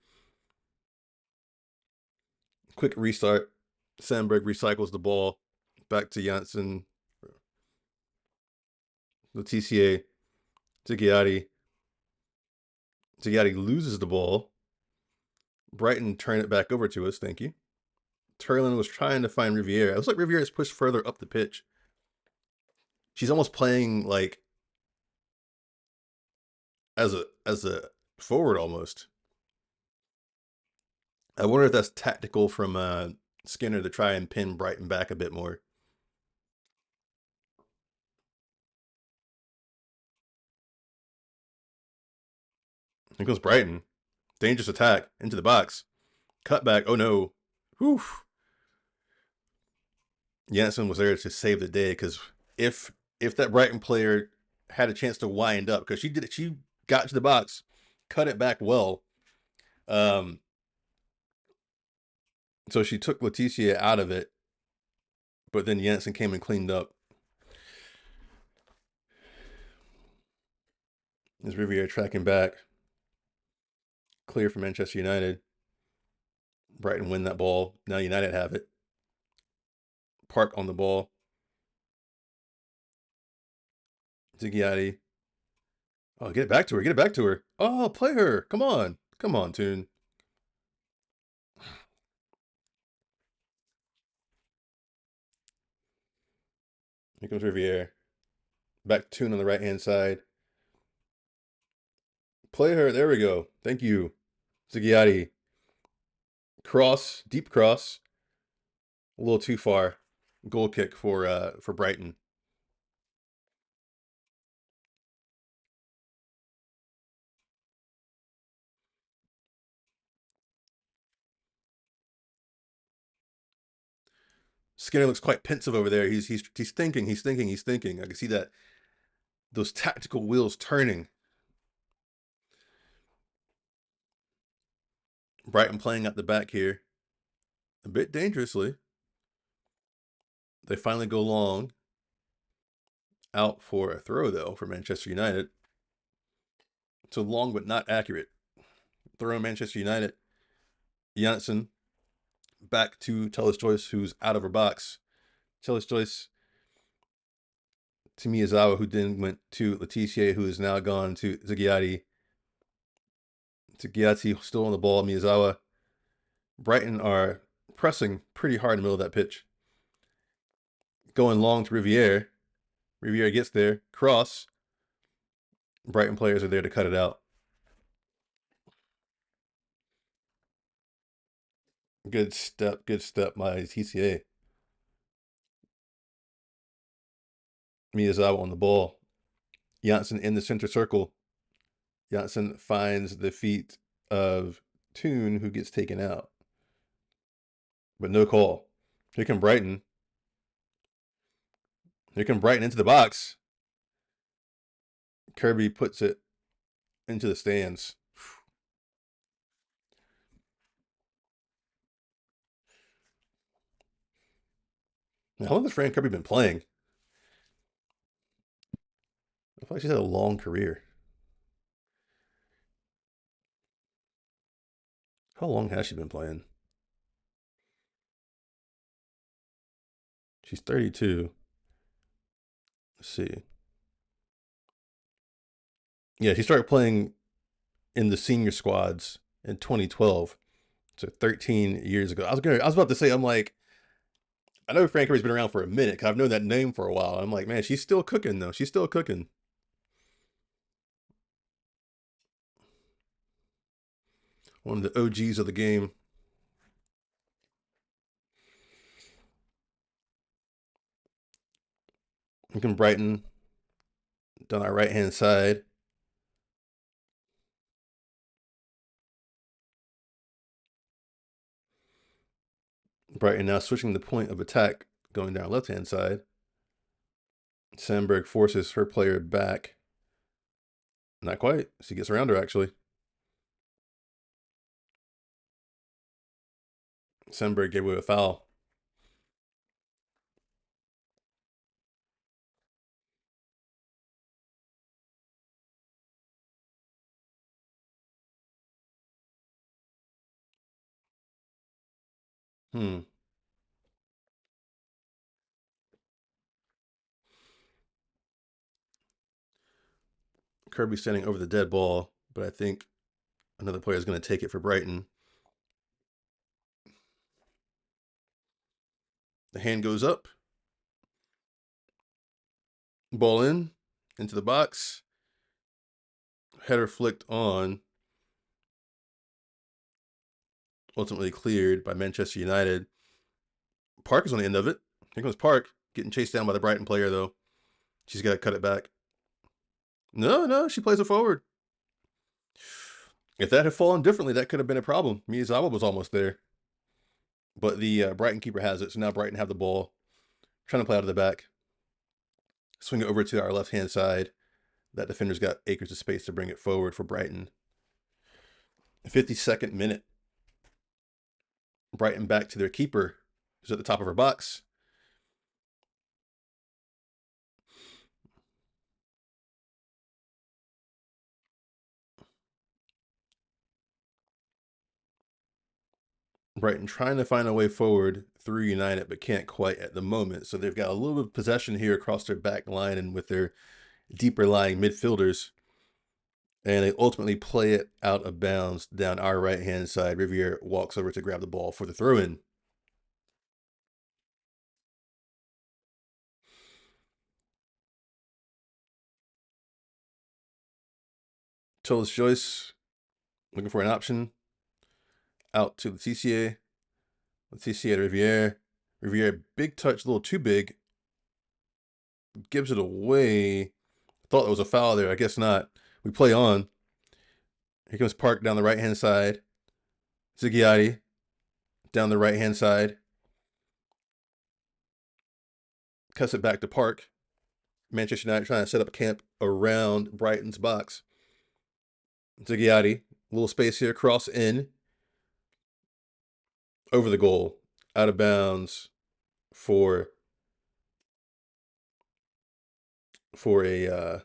Quick restart. Sandberg recycles the ball back to Janssen. The TCA. Tiggiati. Tiggiati loses the ball. Brighton turn it back over to us. Thank you. Turlin was trying to find Riviera. It looks like Riviera is pushed further up the pitch. She's almost playing like as a forward almost. I wonder if that's tactical from Skinner to try and pin Brighton back a bit more. Here goes Brighton. Dangerous attack into the box. Cut back. Oh no. Whew. Janssen was there to save the day because if that Brighton player had a chance to wind up, because she got to the box, cut it back well. So she took Leticia out of it, but then Janssen came and cleaned up. Is Riviere tracking back? Clear for Manchester United. Brighton win that ball. Now United have it. Park on the ball. Ziggiatti. Oh, get it back to her. Get it back to her. Oh, play her. Come on. Come on, Toon. Here comes Riviere. Back to Toon on the right-hand side. Play her. There we go. Thank you. Ziggiatti. Cross. Deep cross. A little too far. Goal kick for Brighton. Skinner looks quite pensive over there. He's thinking. He's thinking. He's thinking. I can see that those tactical wheels turning. Brighton playing at the back here. A bit dangerously. They finally go long. Out for a throw, though, for Manchester United. So long but not accurate. Throw Manchester United. Janssen back to Tellis Joyce, who's out of her box. Tellis Joyce to Miyazawa, who then went to Letitia, who is now gone to Ziggiatti. Ziggiatti still on the ball. Miyazawa. Brighton are pressing pretty hard in the middle of that pitch. Going long to Riviere. Riviere gets there. Cross. Brighton players are there to cut it out. Good step by TCA. Miyazawa on the ball. Janssen in the center circle. Janssen finds the feet of Toon, who gets taken out. But no call. Here come Brighton. Here come Brighton into the box. Kirby puts it into the stands. Now, how long has Fran Kirby been playing? I feel like she's had a long career. How long has she been playing? She's 32. Let's see. Yeah, she started playing in the senior squads in 2012. So 13 years ago. I was about to say, I'm like, I know Fran Kirby's been around for a minute because I've known that name for a while. I'm like, man, she's still cooking though. She's still cooking. One of the OGs of the game. We can Brighton down our right hand side. Brighton now switching the point of attack, going down left hand side. Sandberg forces her player back. Not quite. She gets around her actually. Sandberg gave away a foul. Kirby standing over the dead ball, but I think another player is going to take it for Brighton. The hand goes up. Ball into the box. Header flicked on. Ultimately cleared by Manchester United. Park is on the end of it. Here comes Park, getting chased down by the Brighton player, though. She's got to cut it back. No, she plays it forward. If that had fallen differently, that could have been a problem. Miyazawa was almost there. But the Brighton keeper has it, so now Brighton have the ball. Trying to play out of the back. Swing it over to our left-hand side. That defender's got acres of space to bring it forward for Brighton. 52nd minute. Brighton back to their keeper, who's at the top of her box. Brighton trying to find a way forward through United, but can't quite at the moment. So they've got a little bit of possession here across their back line and with their deeper lying midfielders. And they ultimately play it out of bounds down our right-hand side. Riviere walks over to grab the ball for the throw-in. Tolis Joyce looking for an option. Out to Letizia. Letizia to Riviere. Riviere, big touch, a little too big. Gives it away. Thought it was a foul there. I guess not. We play on. Here comes Park down the right-hand side. Ziggiatti down the right-hand side. Cuts it back to Park. Manchester United trying to set up a camp around Brighton's box. Ziggiatti, little space here, cross in. Over the goal. Out of bounds for a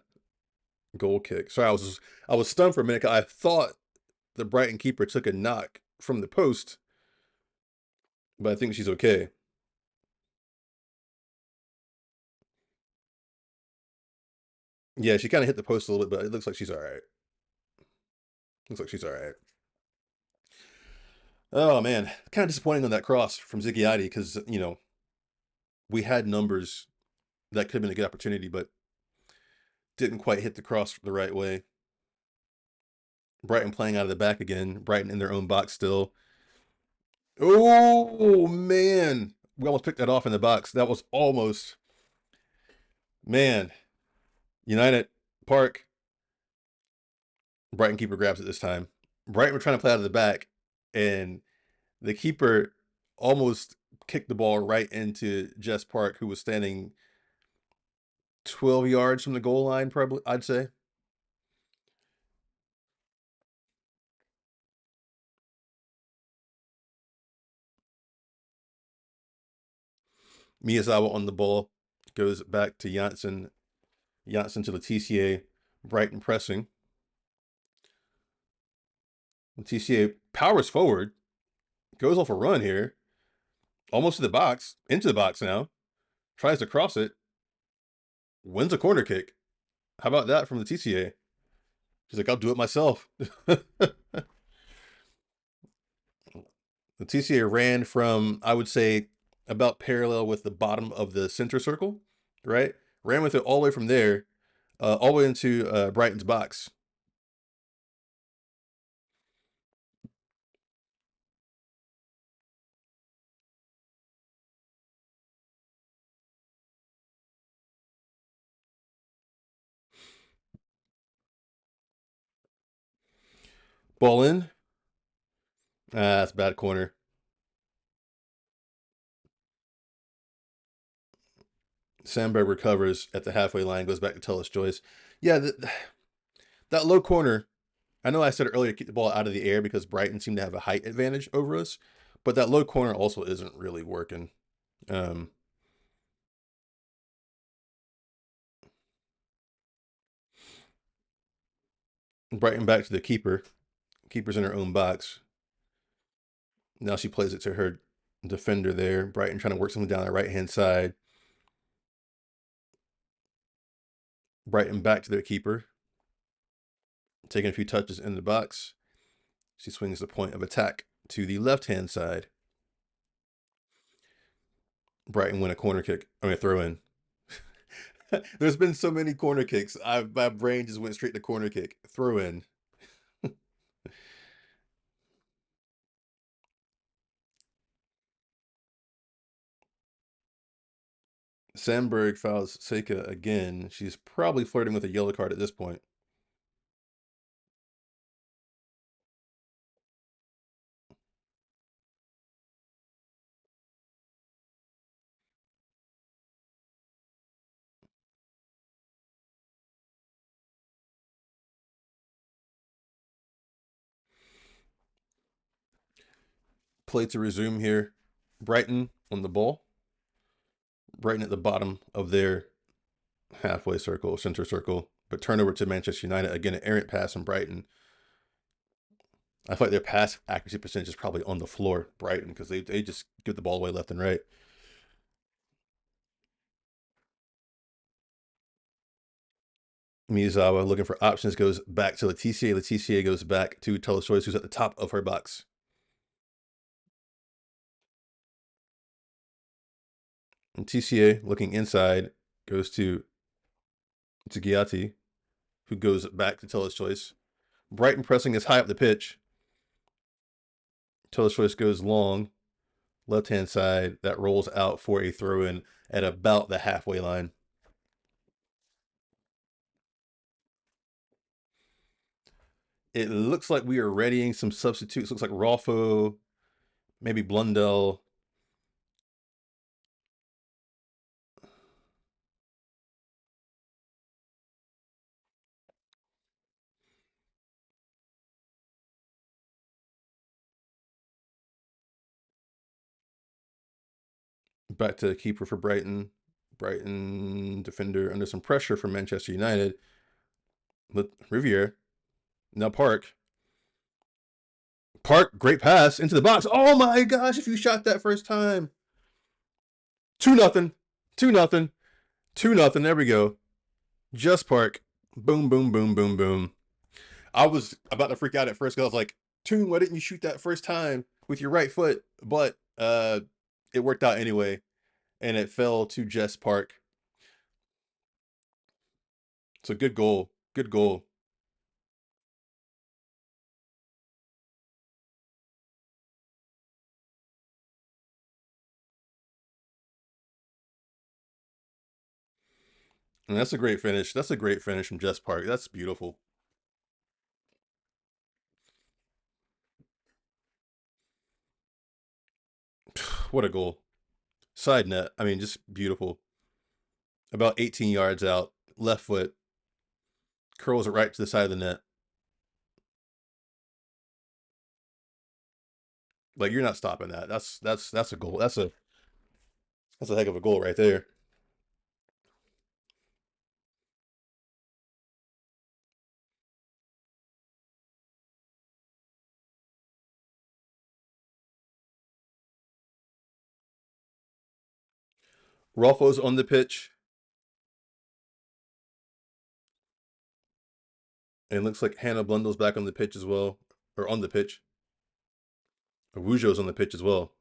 goal kick. Sorry, I was stunned for a minute. I thought the Brighton keeper took a knock from the post, but I think she's okay. Yeah, she kind of hit the post a little bit, but it looks like she's all right. Looks like she's all right. Oh man, kind of disappointing on that cross from Ziggiatti because we had numbers that could have been a good opportunity, but didn't quite hit the cross the right way. Brighton playing out of the back again. Brighton in their own box still. Oh man, we almost picked that off in the box. That was almost, man. United Park. Brighton keeper grabs it this time. Brighton were trying to play out of the back, and the keeper almost kicked the ball right into Jess Park, who was standing 12 yards from the goal line, probably, I'd say. Miyazawa on the ball. Goes back to Janssen. Janssen to Letizia. Brighton pressing. Letizia powers forward. Goes off a run here. Almost to the box. Into the box now. Tries to cross it. Wins a corner kick. How about that from Letizia? She's like, I'll do it myself. Letizia ran from, I would say, about parallel with the bottom of the center circle, right? Ran with it all the way from there, all the way into Brighton's box. Ball in. That's a bad corner. Sandberg recovers at the halfway line, goes back to Tullis Joyce. Yeah, that low corner, I know I said earlier to keep the ball out of the air because Brighton seemed to have a height advantage over us, but that low corner also isn't really working. Brighton back to the keeper. Keeper's in her own box. Now she plays it to her defender there. Brighton trying to work something down the right-hand side. Brighton back to their keeper. Taking a few touches in the box. She swings the point of attack to the left-hand side. Brighton win a corner kick. I mean, a throw in. There's been so many corner kicks. My brain just went straight to corner kick. Throw in. Sandberg fouls Seika again. She's probably flirting with a yellow card at this point. Play to resume here. Brighton on the ball. Brighton at the bottom of their halfway circle, center circle, but turnover to Manchester United. Again, an errant pass from Brighton. I feel like their pass accuracy percentage is probably on the floor, Brighton, because they just give the ball away left and right. Miyazawa looking for options, goes back to Leticia. Leticia goes back to Telechoice, who's at the top of her box. And TCA looking inside goes to Giatti, who goes back to Telechoice. Brighton pressing is high up the pitch. Telechoice goes long, left hand side. That rolls out for a throw in at about the halfway line. It looks like we are readying some substitutes. Looks like Rolfo, maybe Blundell. Back to keeper for Brighton. Brighton defender under some pressure from Manchester United. Riviere. Now Park. Park, great pass into the box. Oh my gosh, if you shot that first time. 2-0. 2-0. 2-0. There we go. Just Park. Boom, boom, boom, boom, boom. I was about to freak out at first because I was like, Toon, why didn't you shoot that first time with your right foot? But it worked out anyway. And it fell to Jess Park. So good goal. Good goal. And that's a great finish. That's a great finish from Jess Park. That's beautiful. What a goal. Side net. I mean, just beautiful. About 18 yards out. Left foot. Curls it right to the side of the net. Like you're not stopping that. That's a goal. That's a heck of a goal right there. Rolfo's on the pitch. And it looks like Hannah Blundell's back on the pitch as well. Or on the pitch. Wujo's on the pitch as well.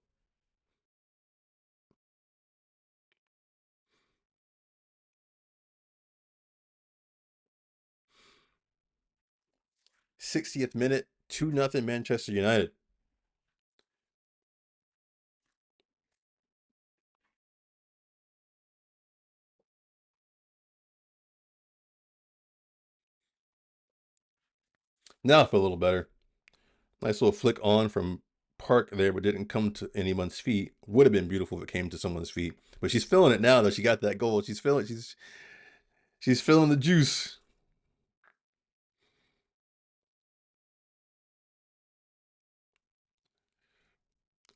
60th minute, 2-0 Manchester United. Now I feel a little better. Nice little flick on from Park there, but didn't come to anyone's feet. Would have been beautiful if it came to someone's feet. But she's feeling it now, though. She got that goal. She's feeling the juice.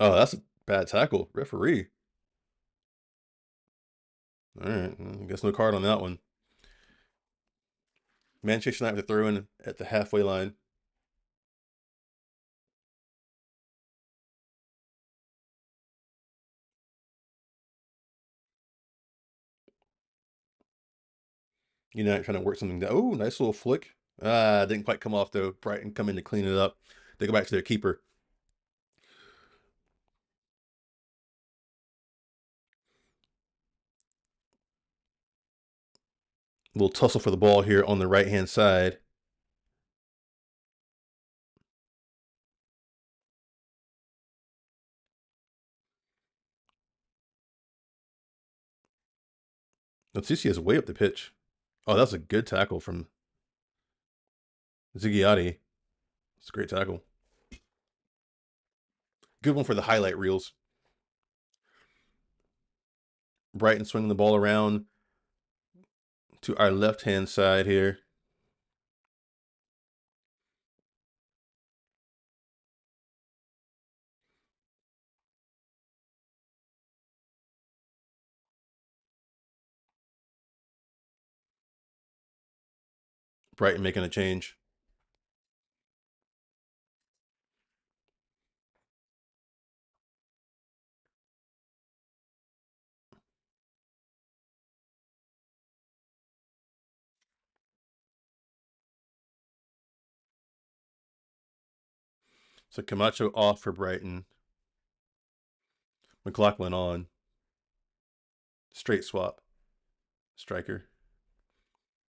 Oh, that's a bad tackle. Referee. All right. I guess no card on that one. Manchester United throw in at the halfway line. United trying to work something down. Oh, nice little flick. Didn't quite come off though. Brighton come in to clean it up. They go back to their keeper. Little tussle for the ball here on the right hand side. Leticia is way up the pitch. Oh, that's a good tackle from Ziggiati. It's a great tackle. Good one for the highlight reels. Brighton swinging the ball around to our left hand side here. Brighton making a change. So Camacho off for Brighton. McLaughlin on. Straight swap. Striker.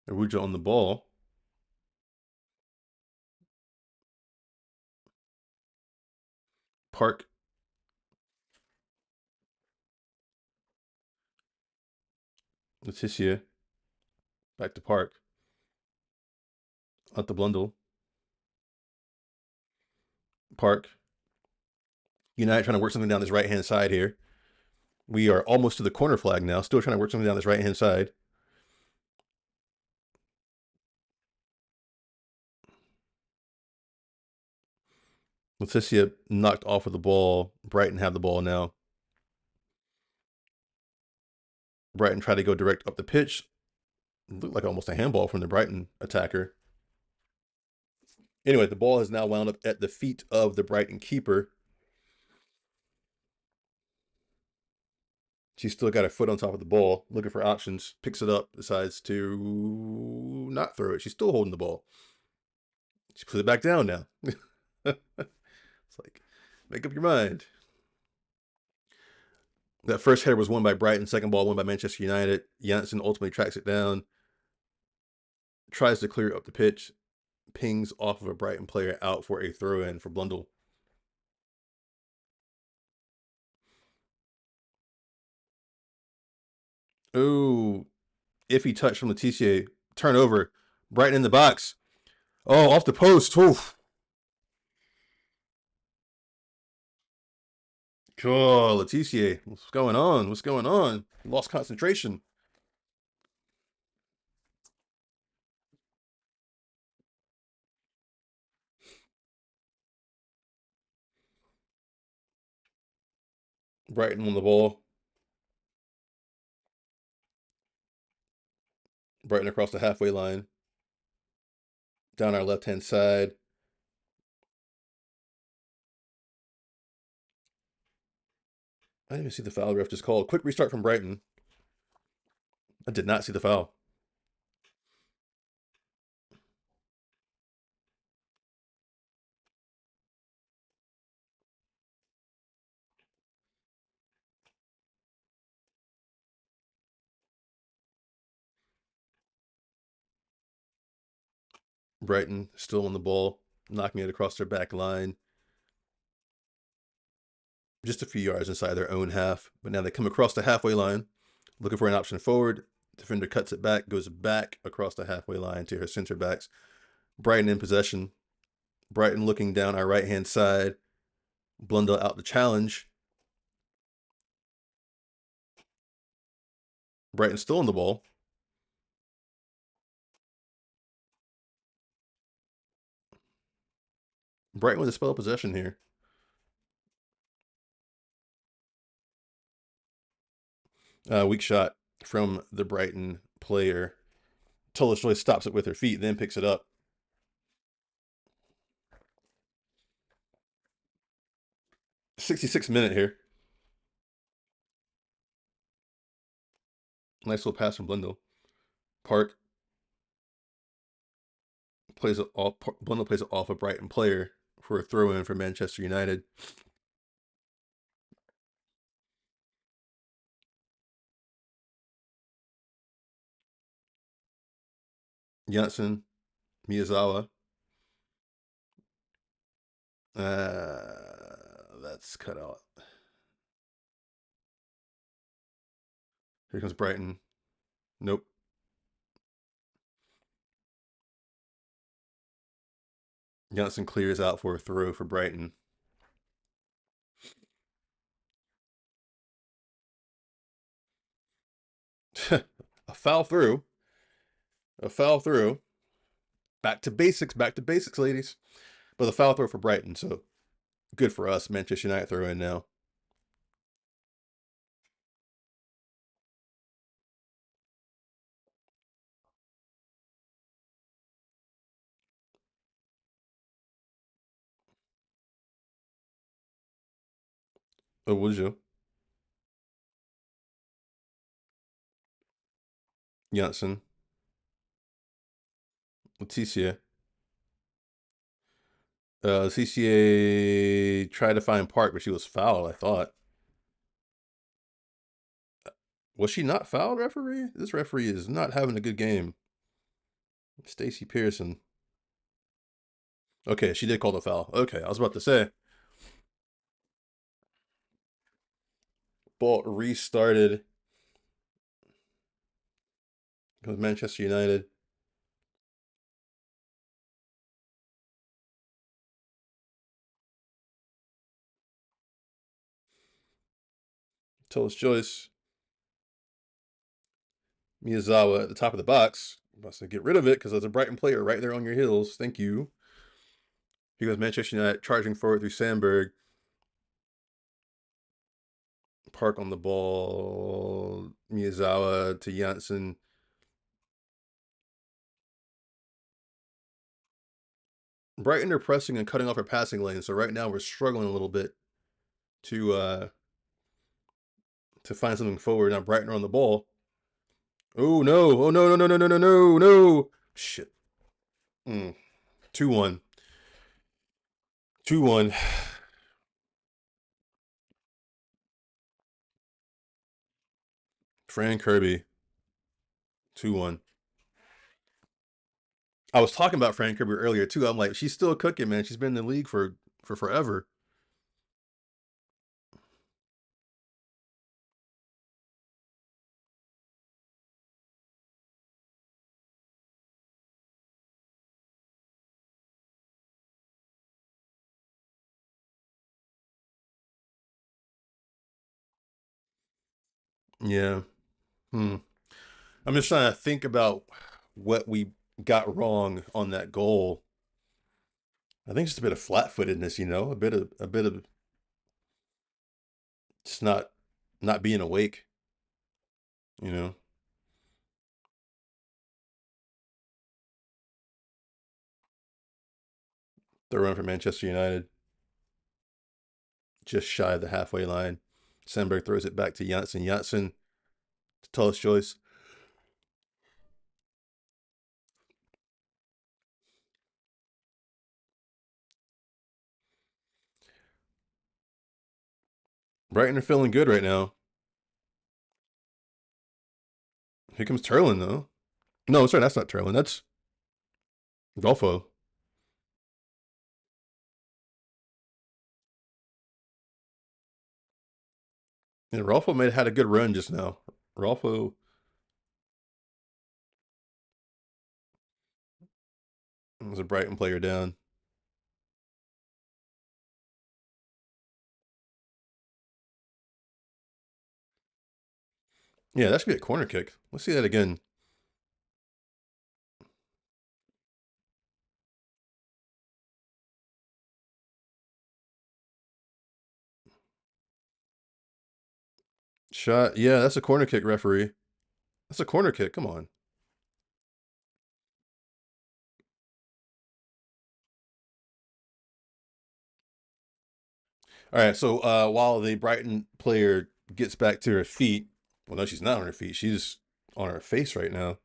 Aruja on the ball. Park. Leticia. Back to Park. Out the Blundell. Park. United trying to work something down this right hand side here. We are almost to the corner flag now. Still trying to work something down this right hand side. Leticia knocked off of the ball. Brighton have the ball now. Brighton tried to go direct up the pitch. Looked like almost a handball from the Brighton attacker. Anyway, the ball has now wound up at the feet of the Brighton keeper. She's still got her foot on top of the ball, looking for options. Picks it up, decides to not throw it. She's still holding the ball. She puts it back down now. It's like, make up your mind. That first header was won by Brighton. Second ball won by Manchester United. Janssen ultimately tracks it down. Tries to clear it up the pitch. Pings off of a Brighton player out for a throw-in for Blundell. Ooh, iffy touch from Leticia. Turnover. Brighton in the box. Oh, off the post. Oof. Cool, Leticia. What's going on? What's going on? Lost concentration. Brighton on the ball. Brighton across the halfway line. Down our left-hand side. I didn't even see the foul ref just called. Quick restart from Brighton. I did not see the foul. Brighton still on the ball, knocking it across their back line. Just a few yards inside their own half. But now they come across the halfway line, looking for an option forward. Defender cuts it back, goes back across the halfway line to her center backs. Brighton in possession. Brighton looking down our right-hand side. Blundell out the challenge. Brighton still on the ball. Brighton with a spell of possession here. Weak shot from the Brighton player. Tolstoy stops it with her feet, then picks it up. 66th minute here. Nice little pass from Blundell. Park plays it off. Blundell plays it off a Brighton player for a throw-in for Manchester United. Janssen, Miyazawa. That's cut out. Here comes Brighton. Nope. Janssen clears out for a throw for Brighton. A foul through. A foul through. Back to basics, ladies. But the foul throw for Brighton, so good for us. Manchester United throw in now. Oh, would you? Janssen. Leticia. CCA tried to find Park, but she was fouled, I thought. Was she not fouled, referee? This referee is not having a good game. Stacy Pearson. Okay, she did call the foul. Okay, I was about to say. Ball restarted. Goes Manchester United. Toast Joyce. Miyazawa at the top of the box. Must get rid of it because there's a Brighton player right there on your heels. Thank you. Here goes Manchester United charging forward through Sandberg. Park on the ball. Miyazawa to Janssen. Brighton are pressing and cutting off our passing lane, so right now we're struggling a little bit to find something forward. Now Brighton are on the ball. Oh no! Oh no! No! No! No! No! No! No! Shit. 2-1. 2-1. Fran Kirby. 2-1. I was talking about Fran Kirby earlier too. I'm like, she's still cooking, man. She's been in the league for forever. Yeah. Hmm. I'm just trying to think about what we got wrong on that goal. I think just a bit of flat-footedness, a bit of just not being awake, you know. The run for Manchester United, just shy of the halfway line. Sandberg throws it back to Janssen. Janssen to tallest choice. Brighton are feeling good right now. Here comes Turlin though. No, sorry, that's not Turlin. That's Golfo. And Rolfo may have had a good run just now. Rolfo was a Brighton player down. Yeah, that should be a corner kick. Let's see that again. Shot. Yeah, that's a corner kick, referee. That's a corner kick. Come on. All right. So while the Brighton player gets back to her feet, well, no, she's not on her feet. She's on her face right now.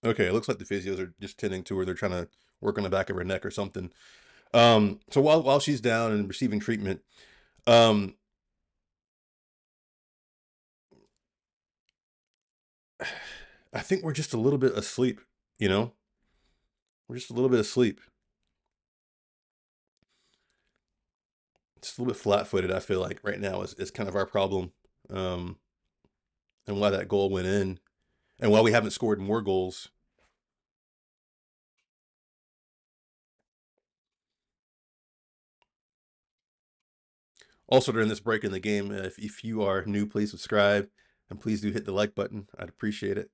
Okay, it looks like the physios are just tending to her. They're trying to work on the back of her neck or something. So while she's down and receiving treatment, um, I think we're just a little bit asleep. You know, we're just a little bit asleep. Just a little bit flat-footed. I feel like right now is kind of our problem, um, and why that goal went in, and why we haven't scored more goals. Also, during this break in the game, if you are new, please subscribe and please do hit the like button. I'd appreciate it.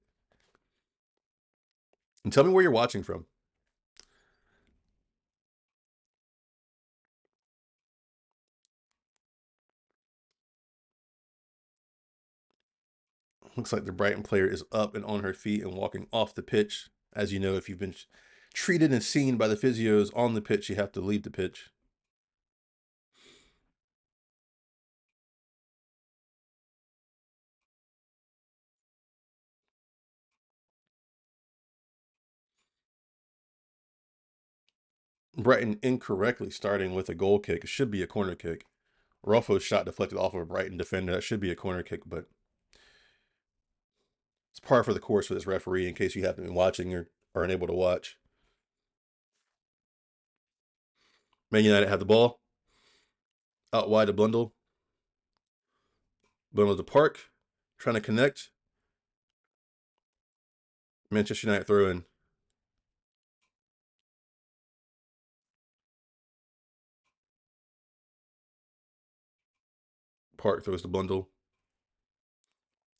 And tell me where you're watching from. Looks like the Brighton player is up and on her feet and walking off the pitch. As you know, if you've been treated and seen by the physios on the pitch, you have to leave the pitch. Brighton incorrectly starting with a goal kick. It should be a corner kick. Rolfo's shot deflected off of a Brighton defender. That should be a corner kick, but it's par for the course for this referee in case you haven't been watching or are unable to watch. Man United have the ball. Out wide to Blundell. Blundell to Park. Trying to connect. Manchester United throw in. Park throws to Blundell.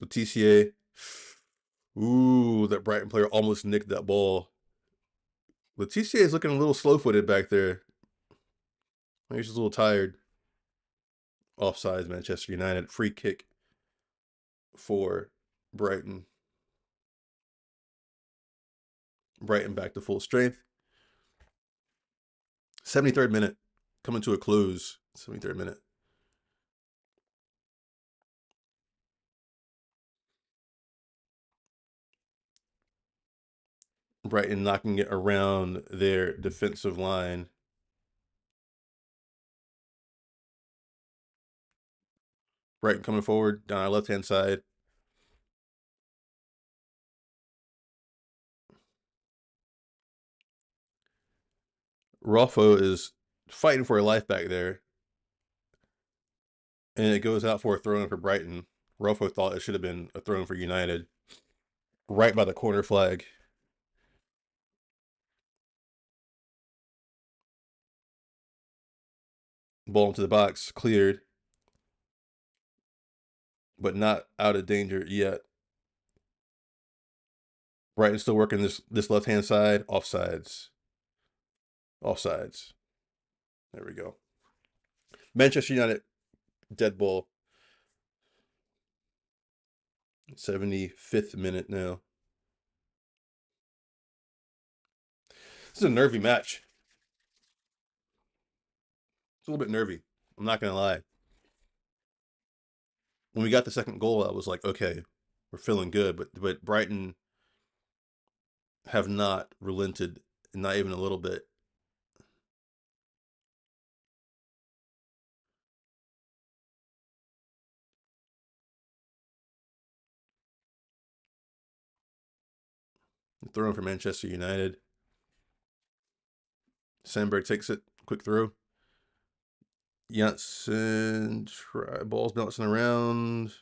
The TCA. Ooh, that Brighton player almost nicked that ball. The TCA is looking a little slow-footed back there. He's just a little tired. Offsides, Manchester United. Free kick for Brighton. Brighton back to full strength. 73rd minute. Coming to a close. 73rd minute. Brighton knocking it around their defensive line. Brighton coming forward down our left-hand side. Rolfo is fighting for a life back there. And it goes out for a throw-in for Brighton. Rolfo thought it should have been a throw-in for United. Right by the corner flag. Ball into the box. Cleared. But not out of danger yet. Brighton still working this left-hand side. Offsides. Offsides. There we go. Manchester United dead ball. 75th minute now. This is a nervy match. It's a little bit nervy. I'm not going to lie. When we got the second goal, I was like, okay, we're feeling good. But Brighton have not relented, not even a little bit. Throwing for Manchester United. Sandberg takes it. Quick throw. Janssen, ball's bouncing around.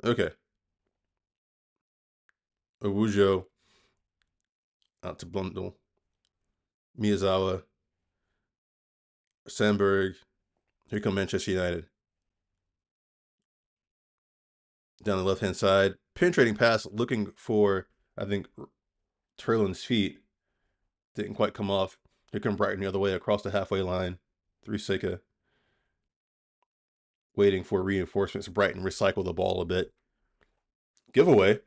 Okay. Owujo out to Blundell. Miyazawa. Sandberg. Here come Manchester United. Down the left-hand side. Penetrating pass looking for, I think, Turlin's feet. Didn't quite come off. Here come Brighton the other way across the halfway line. Through Sika. Waiting for reinforcements. Brighton recycle the ball a bit. Giveaway.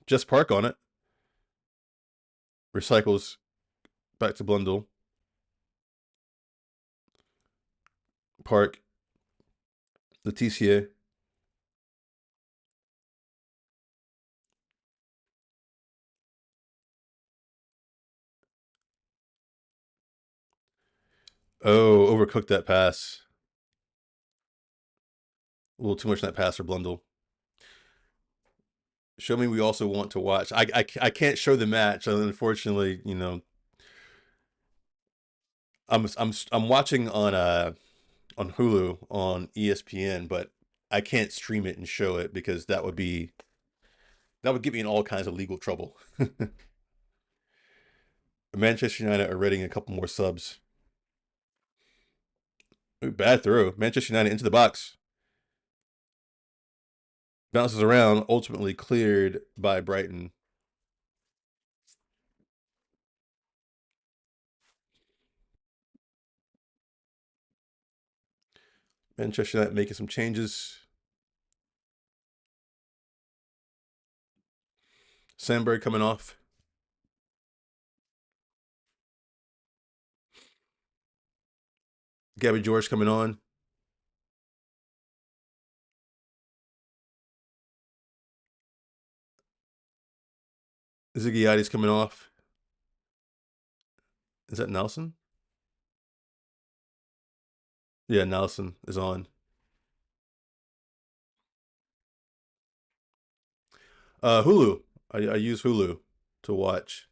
Just Park on it. Recycles back to Blundell. Park. The TCA. Oh, overcooked that pass. A little too much in that pass for Blundell. Show me we also want to watch. I can't show the match, unfortunately. You know, I'm watching on Hulu on ESPN, but I can't stream it and show it because that would get me in all kinds of legal trouble. Manchester United are readying a couple more subs. Ooh, bad throw. Manchester United into the box. Bounces around, ultimately cleared by Brighton. Manchester United making some changes. Sandberg coming off. Gabby George coming on. Ziggy coming off. Is that Nelson? Yeah, Nelson is on. Hulu. I use Hulu to watch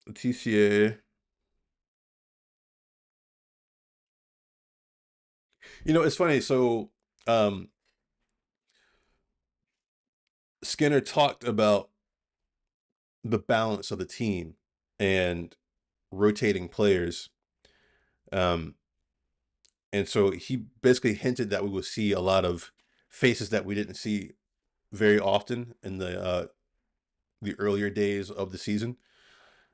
the TCA. It's funny. So, um, Skinner talked about the balance of the team and rotating players. Um, and so he basically hinted that we would see a lot of faces that we didn't see very often in the earlier days of the season.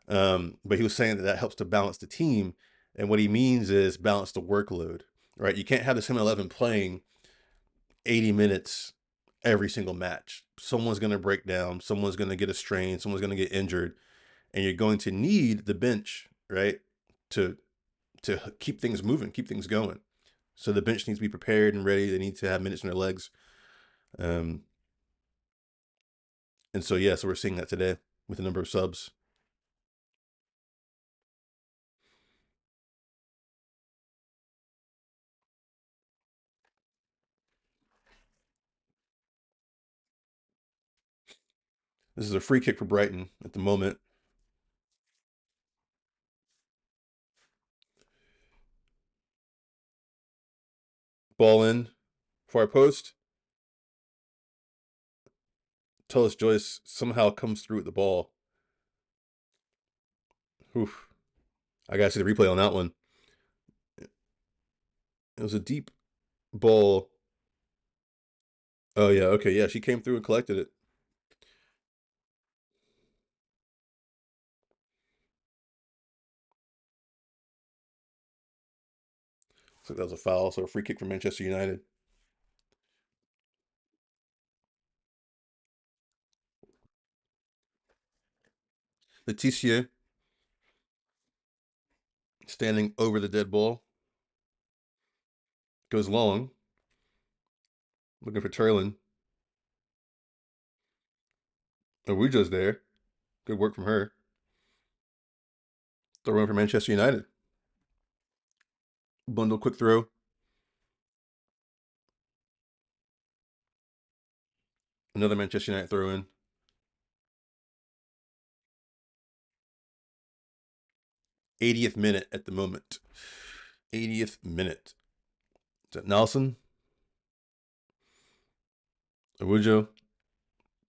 But he was saying that that helps to balance the team, and what he means is balance the workload. Right? You can't have the same 11 playing 80 minutes every single match. Someone's going to break down. Someone's going to get a strain. Someone's going to get injured, and you're going to need the bench, right, to to keep things moving, keep things going. So the bench needs to be prepared and ready. They need to have minutes in their legs. Um, and so yeah, so we're seeing that today with the number of subs. This is a free kick for Brighton at the moment. Ball in, far post. Tullis Joyce somehow comes through with the ball. Oof. I gotta see the replay on that one. It was a deep ball. Oh yeah, okay, yeah. She came through and collected it. So that was a foul. So a free kick for Manchester United. The TCA standing over the dead ball. Goes long. Looking for Turlin. Arujo's there. Good work from her. Throw in for Manchester United. Bundle quick throw. Another Manchester United throw in. 80th minute at the moment. 80th minute. Is that Nelson? Arujo.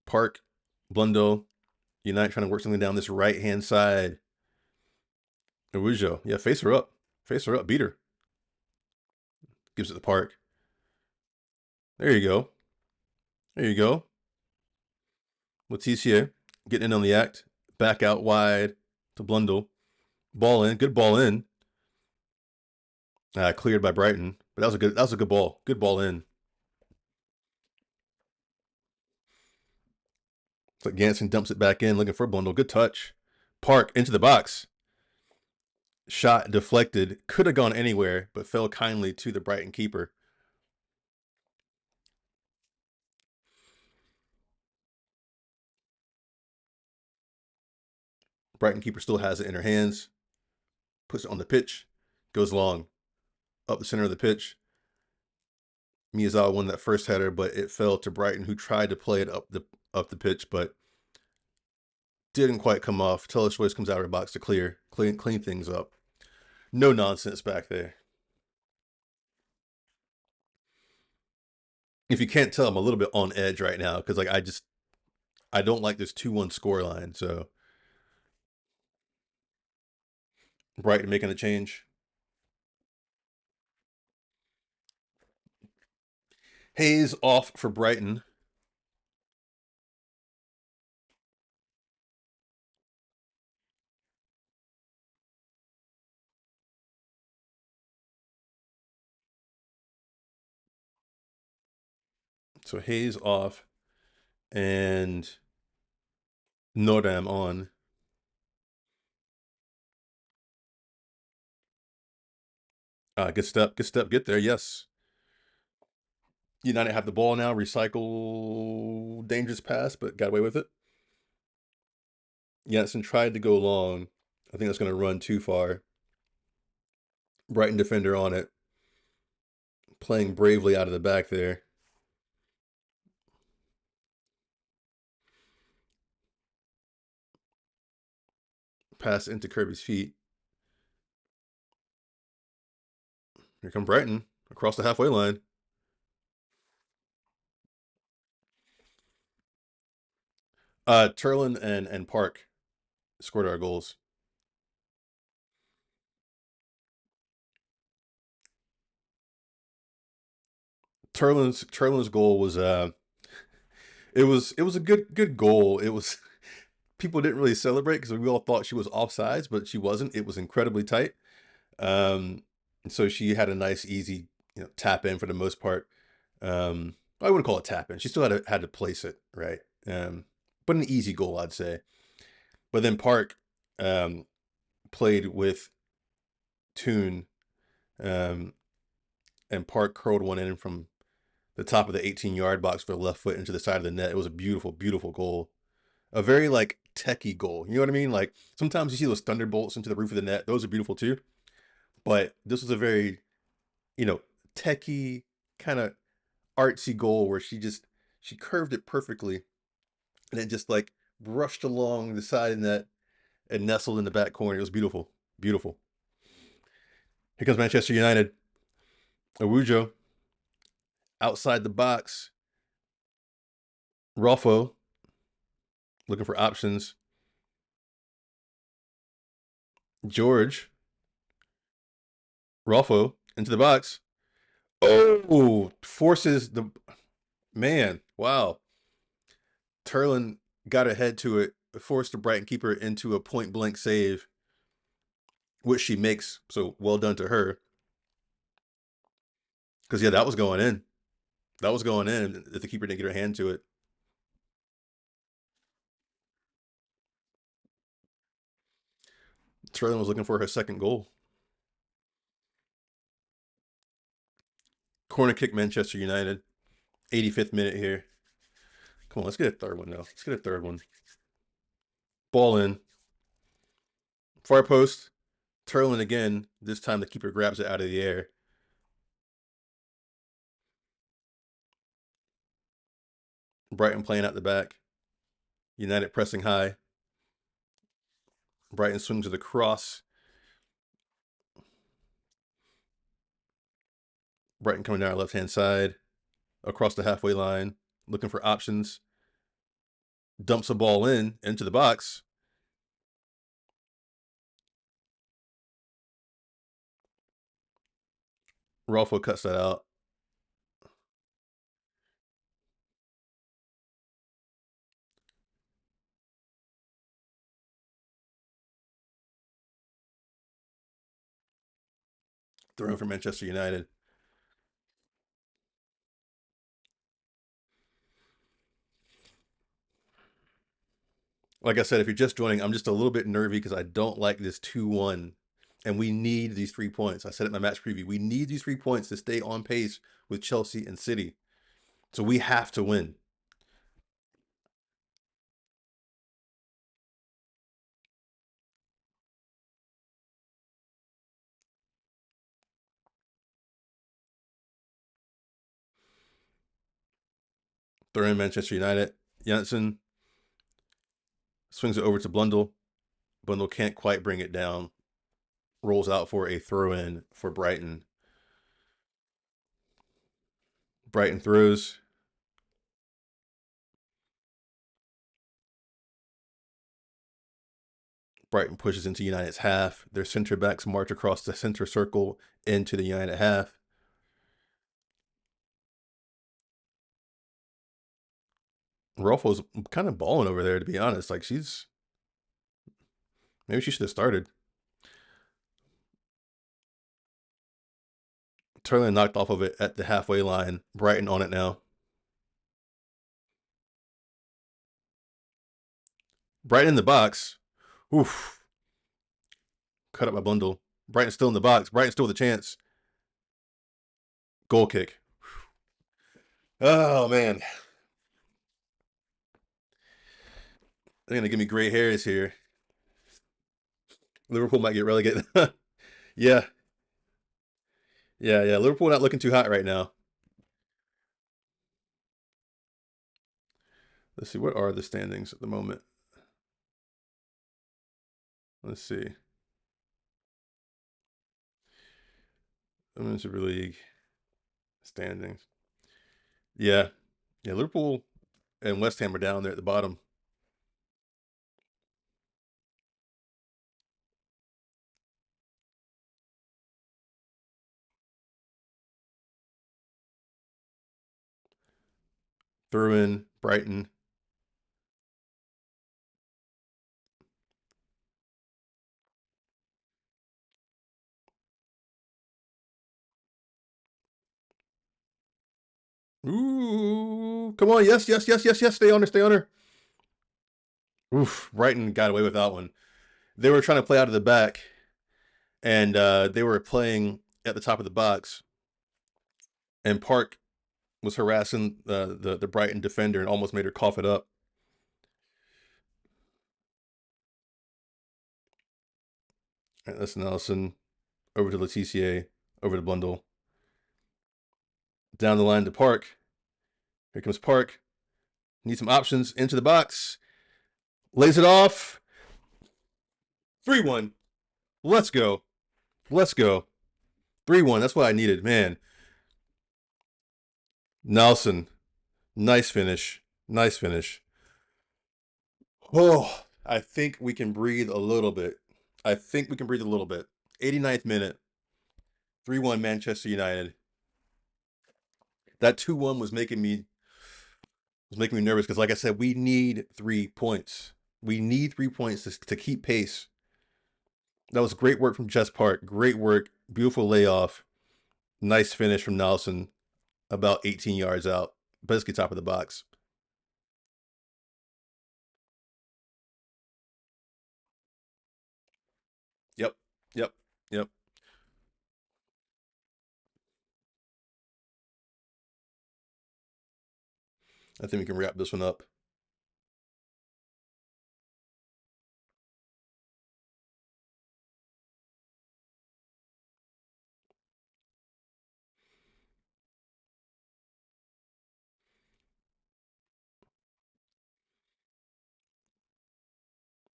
Park. Blundell. United trying to work something down this right hand side. Arujo. Yeah, face her up. Face her up. Beat her. Gives it the Park. There you go. There you go. Leticia getting in on the act. Back out wide to Blundell. Ball in. Good ball in. Cleared by Brighton. But that was a good ball. Good ball in. It's like Ganson dumps it back in, looking for Blundell. Good touch. Park into the box. Shot deflected. Could have gone anywhere, but fell kindly to the Brighton keeper. Brighton keeper still has it in her hands. Puts it on the pitch. Goes long. Up the center of the pitch. Miyazawa won that first header, but it fell to Brighton, who tried to play it up the pitch, but didn't quite come off. Tullis Joyce comes out of her box to clean things up. No nonsense back there. If you can't tell, I'm a little bit on edge right now because I don't like this 2-1 scoreline. So Brighton making a change. Hayes off for Brighton. So Hayes off and Nordam on. Good step, get there. Yes. United have the ball now. Recycle dangerous pass, but got away with it. Janssen tried to go long. I think that's going to run too far. Brighton defender on it, playing bravely out of the back there. Pass into Kirby's feet. Here come Brighton across the halfway line. Turlin and Park scored our goals. Turlin's goal was it was a good goal. It was people didn't really celebrate because we all thought she was offsides, but she wasn't. It was incredibly tight. And so she had a nice, easy, tap in for the most part. I wouldn't call it tap in. She still had to place it right. But an easy goal, I'd say. But then Park played with Toon, and Park curled one in from the top of the 18-yard box for the left foot into the side of the net. It was a beautiful, beautiful goal. A very like techie goal. You know what I mean? Like sometimes you see those thunderbolts into the roof of the net. Those are beautiful too. But this was a very, techie kind of artsy goal where she curved it perfectly and it just like brushed along the side of the net and nestled in the back corner. It was beautiful. Beautiful. Here comes Manchester United. Awujo outside the box. Rolfo looking for options. George. Rolfo into the box. Oh, forces the man. Wow. Turlin got ahead to it, forced the Brighton keeper into a point blank save, which she makes. So well done to her. Because, yeah, that was going in. That was going in if the keeper didn't get her hand to it. Turlin was looking for her second goal. Corner kick, Manchester United. 85th minute here. Come on, let's get a third one now. Let's get a third one. Ball in. Far post. Turlin again. This time the keeper grabs it out of the air. Brighton playing out the back. United pressing high. Brighton swings to the cross. Brighton coming down our left-hand side. Across the halfway line. Looking for options. Dumps a ball into the box. Rolfo cuts that out. Throw for Manchester United. Like I said, if you're just joining, I'm just a little bit nervy because I don't like this 2-1. And we need these 3 points. I said it in my match preview. We need these 3 points to stay on pace with Chelsea and City. So we have to win. Throw in Manchester United. Janssen swings it over to Blundell. Blundell can't quite bring it down. Rolls out for a throw in for Brighton. Brighton throws. Brighton pushes into United's half. Their center backs march across the center circle into the United half. Rolfo's kind of balling over there, to be honest. Like maybe she should have started. Turlin knocked off of it at the halfway line. Brighton on it now. Brighton in the box. Oof. Cut up my bundle. Brighton still in the box. Brighton still with a chance. Goal kick. Oh man, they're gonna give me gray hairs here. Liverpool might get relegated. Yeah, yeah. Liverpool not looking too hot right now. Let's see, what are the standings at the moment? Let's see. Women's Super League standings. Yeah, yeah. Liverpool and West Ham are down there at the bottom. Throw in Brighton. Ooh, come on. Yes. Stay on her. Stay on her. Oof, Brighton got away with that one. They were trying to play out of the back, and they were playing at the top of the box, and Park was harassing the Brighton defender and almost made her cough it up. Right, that's Nelson. Over to Letitia. Over to Bundle. Down the line to Park. Here comes Park. Need some options. Into the box. Lays it off. 3-1. Let's go. Let's go. 3-1. That's what I needed. Man. Nelson. Nice finish. Nice finish. Oh, I think we can breathe a little bit. I think we can breathe a little bit. 89th minute. 3-1 Manchester United. That 2-1 was making me nervous because, like I said, we need 3 points. We need 3 points to keep pace. That was great work from Jess Park. Great work. Beautiful layoff. Nice finish from Nelson. About 18 yards out. Basically top of the box. Yep. Yep. Yep. I think we can wrap this one up.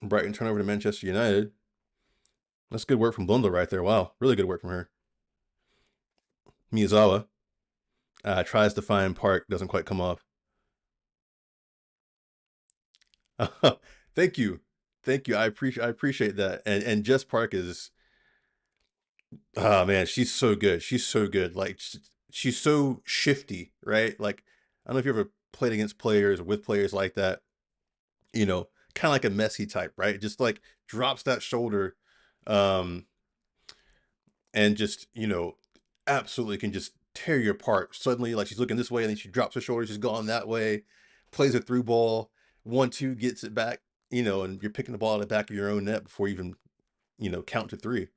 Brighton turnover to Manchester United. That's good work from Blundell right there. Wow. Really good work from her. Miyazawa tries to find Park. Doesn't quite come off. Thank you. Thank you. I appreciate that. And Jess Park is, oh man, she's so good. She's so good. Like she's so shifty, right? Like I don't know if you ever played against players or with players like that, kind of like a messy type, right? Just like drops that shoulder, um, and just, absolutely can just tear you apart. Suddenly, like she's looking this way and then she drops her shoulder, she's gone that way, plays a through ball, 1-2, gets it back, and you're picking the ball at the back of your own net before you even, count to three.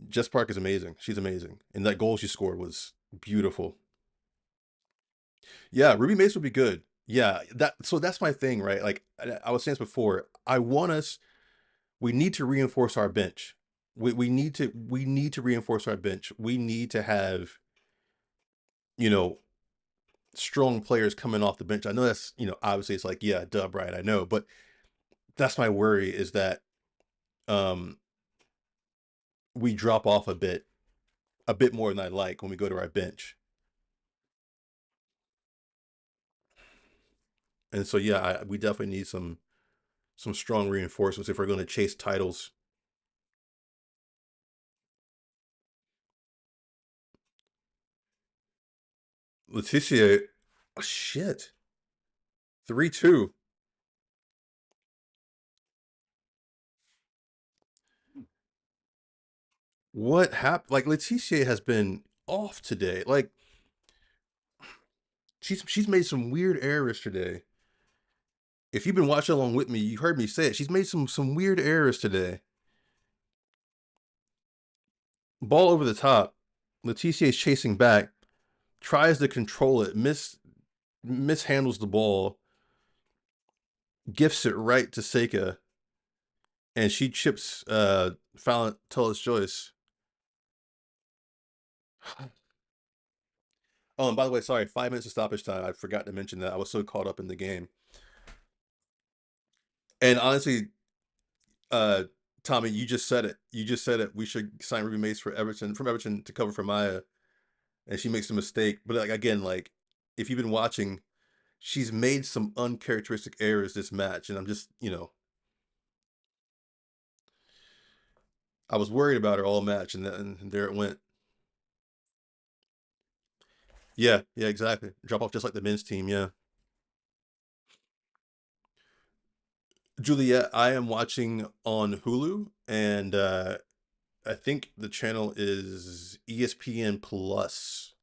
Jess Park is amazing. She's amazing. And that goal she scored was beautiful. Yeah, Ruby Mace would be good. Yeah, that's my thing, right? Like I was saying this before. We need to reinforce our bench. We need to reinforce our bench. We need to have, you know, strong players coming off the bench. I know that's, obviously it's like, yeah, duh, Brian, I know, but that's my worry is that um we drop off a bit more than I like when we go to our bench. And so yeah, we definitely need some strong reinforcements if we're going to chase titles. Letitia, oh, shit, 3-2. What happened? Like Letitia has been off today. Like she's made some weird errors today. If you've been watching along with me, you heard me say it. She's made some weird errors today. Ball over the top. Letitia is chasing back, tries to control it, mishandles the ball, gifts it right to Seika, and she chips Fallon Tullis Joyce. Oh, and by the way, sorry, 5 minutes of stoppage time. I forgot to mention that. I was so caught up in the game. And honestly, uh, Tommy, you just said it. You just said it. We should sign Ruby Mace for Everton from Everton to cover for Maya, and she makes a mistake. But like again, like if you've been watching, she's made some uncharacteristic errors this match, and I'm just I was worried about her all match, and then there it went. Yeah, yeah, exactly. Drop off just like the men's team. Yeah. Juliet, I am watching on Hulu, and I think the channel is ESPN Plus.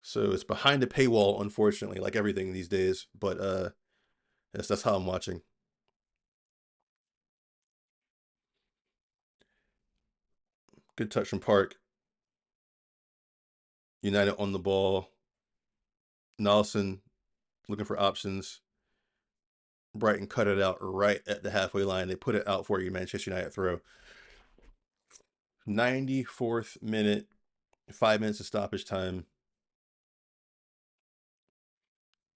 So it's behind a paywall, unfortunately, like everything these days. But yes, that's how I'm watching. Good touch from Park. United on the ball. Nelson looking for options. Brighton cut it out right at the halfway line. They put it out for you, Manchester United throw. 94th minute, 5 minutes of stoppage time.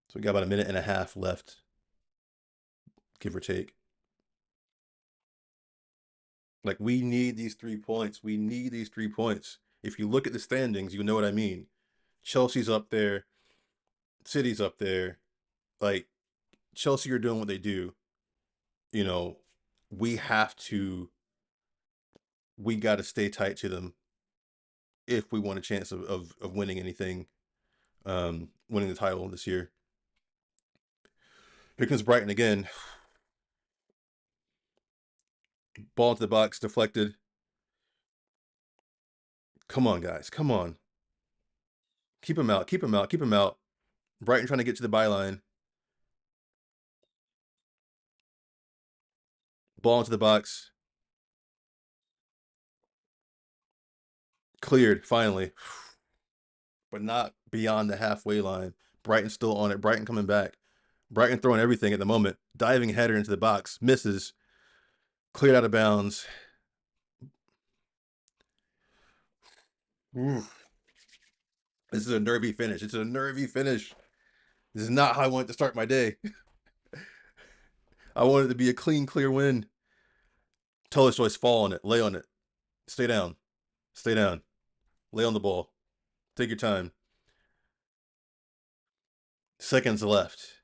So we got about a minute and a half left, give or take. Like, we need these 3 points. We need these 3 points. If you look at the standings, you know what I mean. Chelsea's up there. City's up there. Like, Chelsea are doing what they do. You know, we have to, we got to stay tight to them if we want a chance of winning anything, winning the title this year. Here comes Brighton again. Ball into the box, deflected. Come on, guys. Come on. Keep him out. Keep him out. Keep him out. Brighton trying to get to the byline. Ball into the box. Cleared, finally. But not beyond the halfway line. Brighton still on it. Brighton coming back. Brighton throwing everything at the moment. Diving header into the box. Misses. Cleared out of bounds. Oof. This is a nervy finish. It's a nervy finish. This is not how I wanted to start my day. I wanted it to be a clean, clear win. Tolstoy's fall on it. Lay on it. Stay down. Stay down. Lay on the ball. Take your time. Seconds left.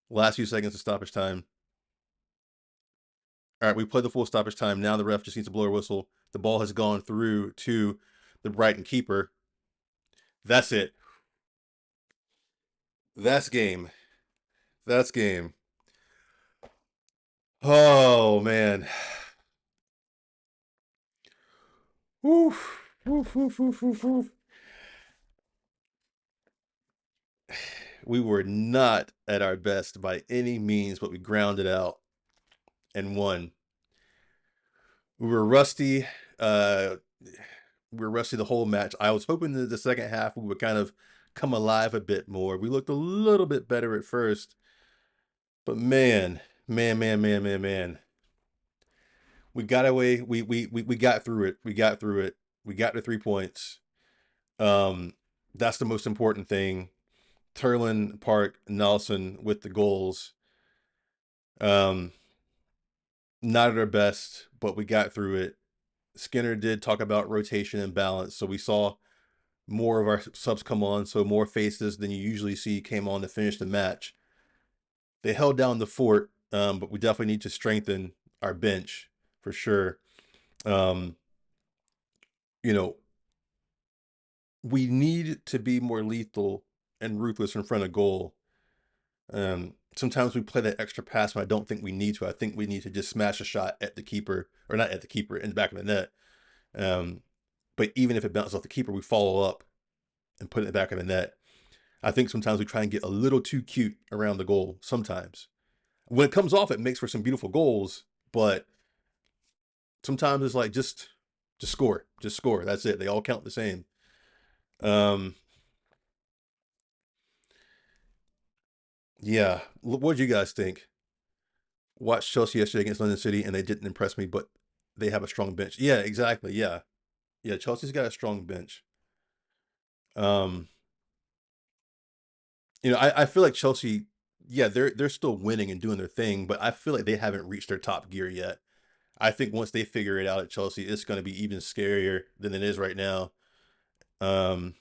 Last few seconds of stoppage time. All right, we played the full stoppage time. Now the ref just needs to blow a whistle. The ball has gone through to the Brighton keeper. That's it. That's game. That's game. Oh, man. Woof. Woof, woof, woof, woof, woof. We were not at our best by any means, but we grounded out and won. We were rusty. We were rusty the whole match. I was hoping that the second half we would kind of come alive a bit more. We looked a little bit better at first, but man, we got away. We got through it. We got through it. We got the 3 points. That's the most important thing. Turlin, Park, Nelson with the goals. Not at our best, but we got through it. Skinner did talk about rotation and balance, so we saw more of our subs come on, so more faces than you usually see came on to finish the match. They held down the fort, but we definitely need to strengthen our bench for sure. You know, we need to be more lethal and ruthless in front of goal. Sometimes we play that extra pass when I don't think we need to. I think we need to just smash a shot at the keeper, or not at the keeper, in the back of the net. But even if it bounces off the keeper, we follow up and put it in the back of the net. I think sometimes we try and get a little too cute around the goal. Sometimes when it comes off, it makes for some beautiful goals, but sometimes it's like just Just score. Just score. That's it. They all count the same. Um, yeah. What did you guys think? Watched Chelsea yesterday against London City, and they didn't impress me, but they have a strong bench. Yeah, exactly. Yeah. Yeah, Chelsea's got a strong bench. Um, I feel like Chelsea, yeah, they're still winning and doing their thing, but I feel like they haven't reached their top gear yet. I think once they figure it out at Chelsea, it's going to be even scarier than it is right now. Um,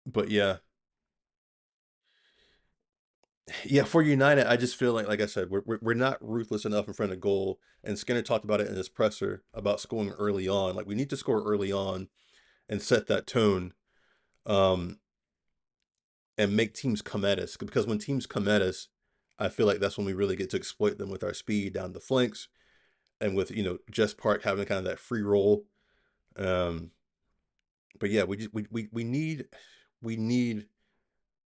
but yeah, yeah, for United, I just feel like I said, we're not ruthless enough in front of goal. And Skinner talked about it in his presser about scoring early on. Like we need to score early on and set that tone, um, and make teams come at us. Because when teams come at us, I feel like that's when we really get to exploit them with our speed down the flanks and with Jess Park having kind of that free roll. Um, but yeah, we need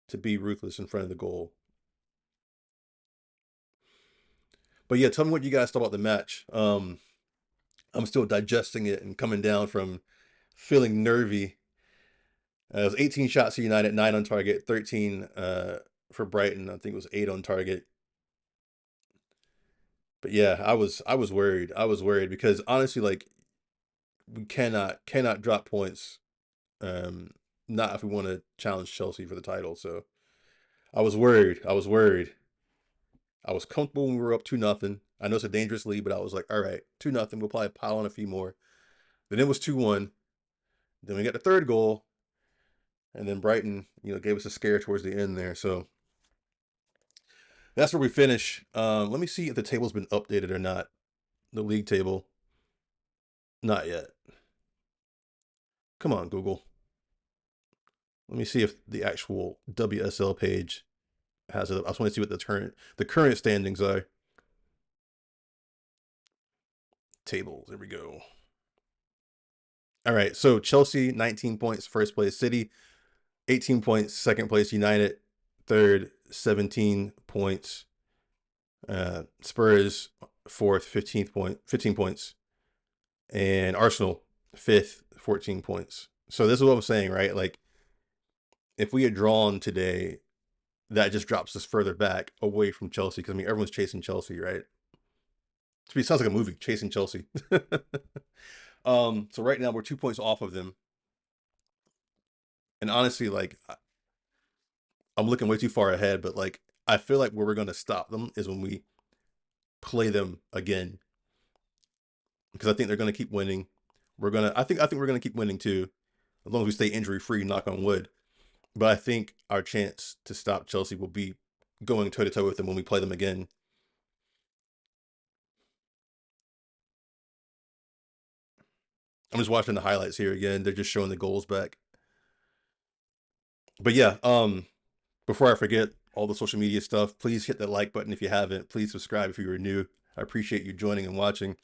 to be ruthless in front of the goal. But yeah, tell me what you guys thought about the match. I'm still digesting it and coming down from feeling nervy. It was 18 shots for United, 9 on target, 13 for Brighton. I think it was 8 on target. But yeah, I was worried. I was worried because honestly, like we cannot drop points. Um, Not if we want to challenge Chelsea for the title. So I was worried. I was worried. I was comfortable when we were up 2-0. I know it's a dangerous lead, but I was like, all right, 2-0. We'll probably pile on a few more. Then it was 2-1. Then we got the third goal, and then Brighton, gave us a scare towards the end there. So that's where we finish. Let me see if the table's been updated or not. The league table, not yet. Come on, Google. Let me see if the actual WSL page has it up. I just want to see what the current standings are. Tables. There we go. All right. So Chelsea, 19 points, first place. City, 18 points, second place. United, third, 17 points. Spurs, fourth, 15 points. And Arsenal, fifth, 14 points. So this is what I'm saying, right? Like, if we had drawn today, that just drops us further back away from Chelsea. Because, I mean, everyone's chasing Chelsea, right? It sounds like a movie, Chasing Chelsea. So right now we're 2 points off of them. And honestly, like, I'm looking way too far ahead, but like, I feel like where we're going to stop them is when we play them again. Because I think they're going to keep winning. I think we're going to keep winning too, as long as we stay injury free, knock on wood. But I think our chance to stop Chelsea will be going toe to toe with them when we play them again. I'm just watching the highlights here again. They're just showing the goals back. But yeah, before I forget all the social media stuff, please hit that like button if you haven't. Please subscribe if you are new. I appreciate you joining and watching.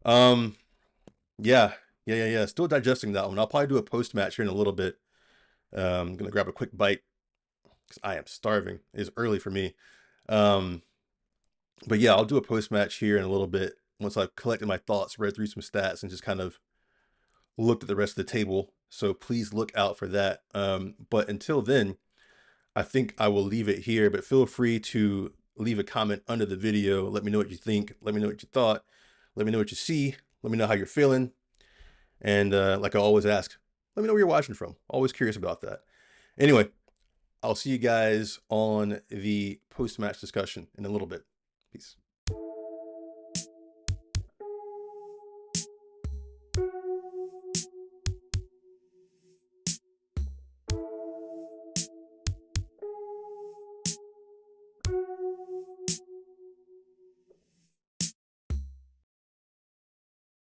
Um, yeah, yeah. Still digesting that one. I'll probably do a post match here in a little bit. I'm gonna grab a quick bite because I am starving. It's early for me. Um, but yeah, I'll do a post match here in a little bit once I've collected my thoughts, read through some stats, and just kind of looked at the rest of the table. So please look out for that. But until then, I think I will leave it here. But feel free to leave a comment under the video. Let me know what you think. Let me know what you thought. Let me know what you see. Let me know how you're feeling. And like I always ask, let me know where you're watching from. Always curious about that. Anyway, I'll see you guys on the post-match discussion in a little bit. Peace.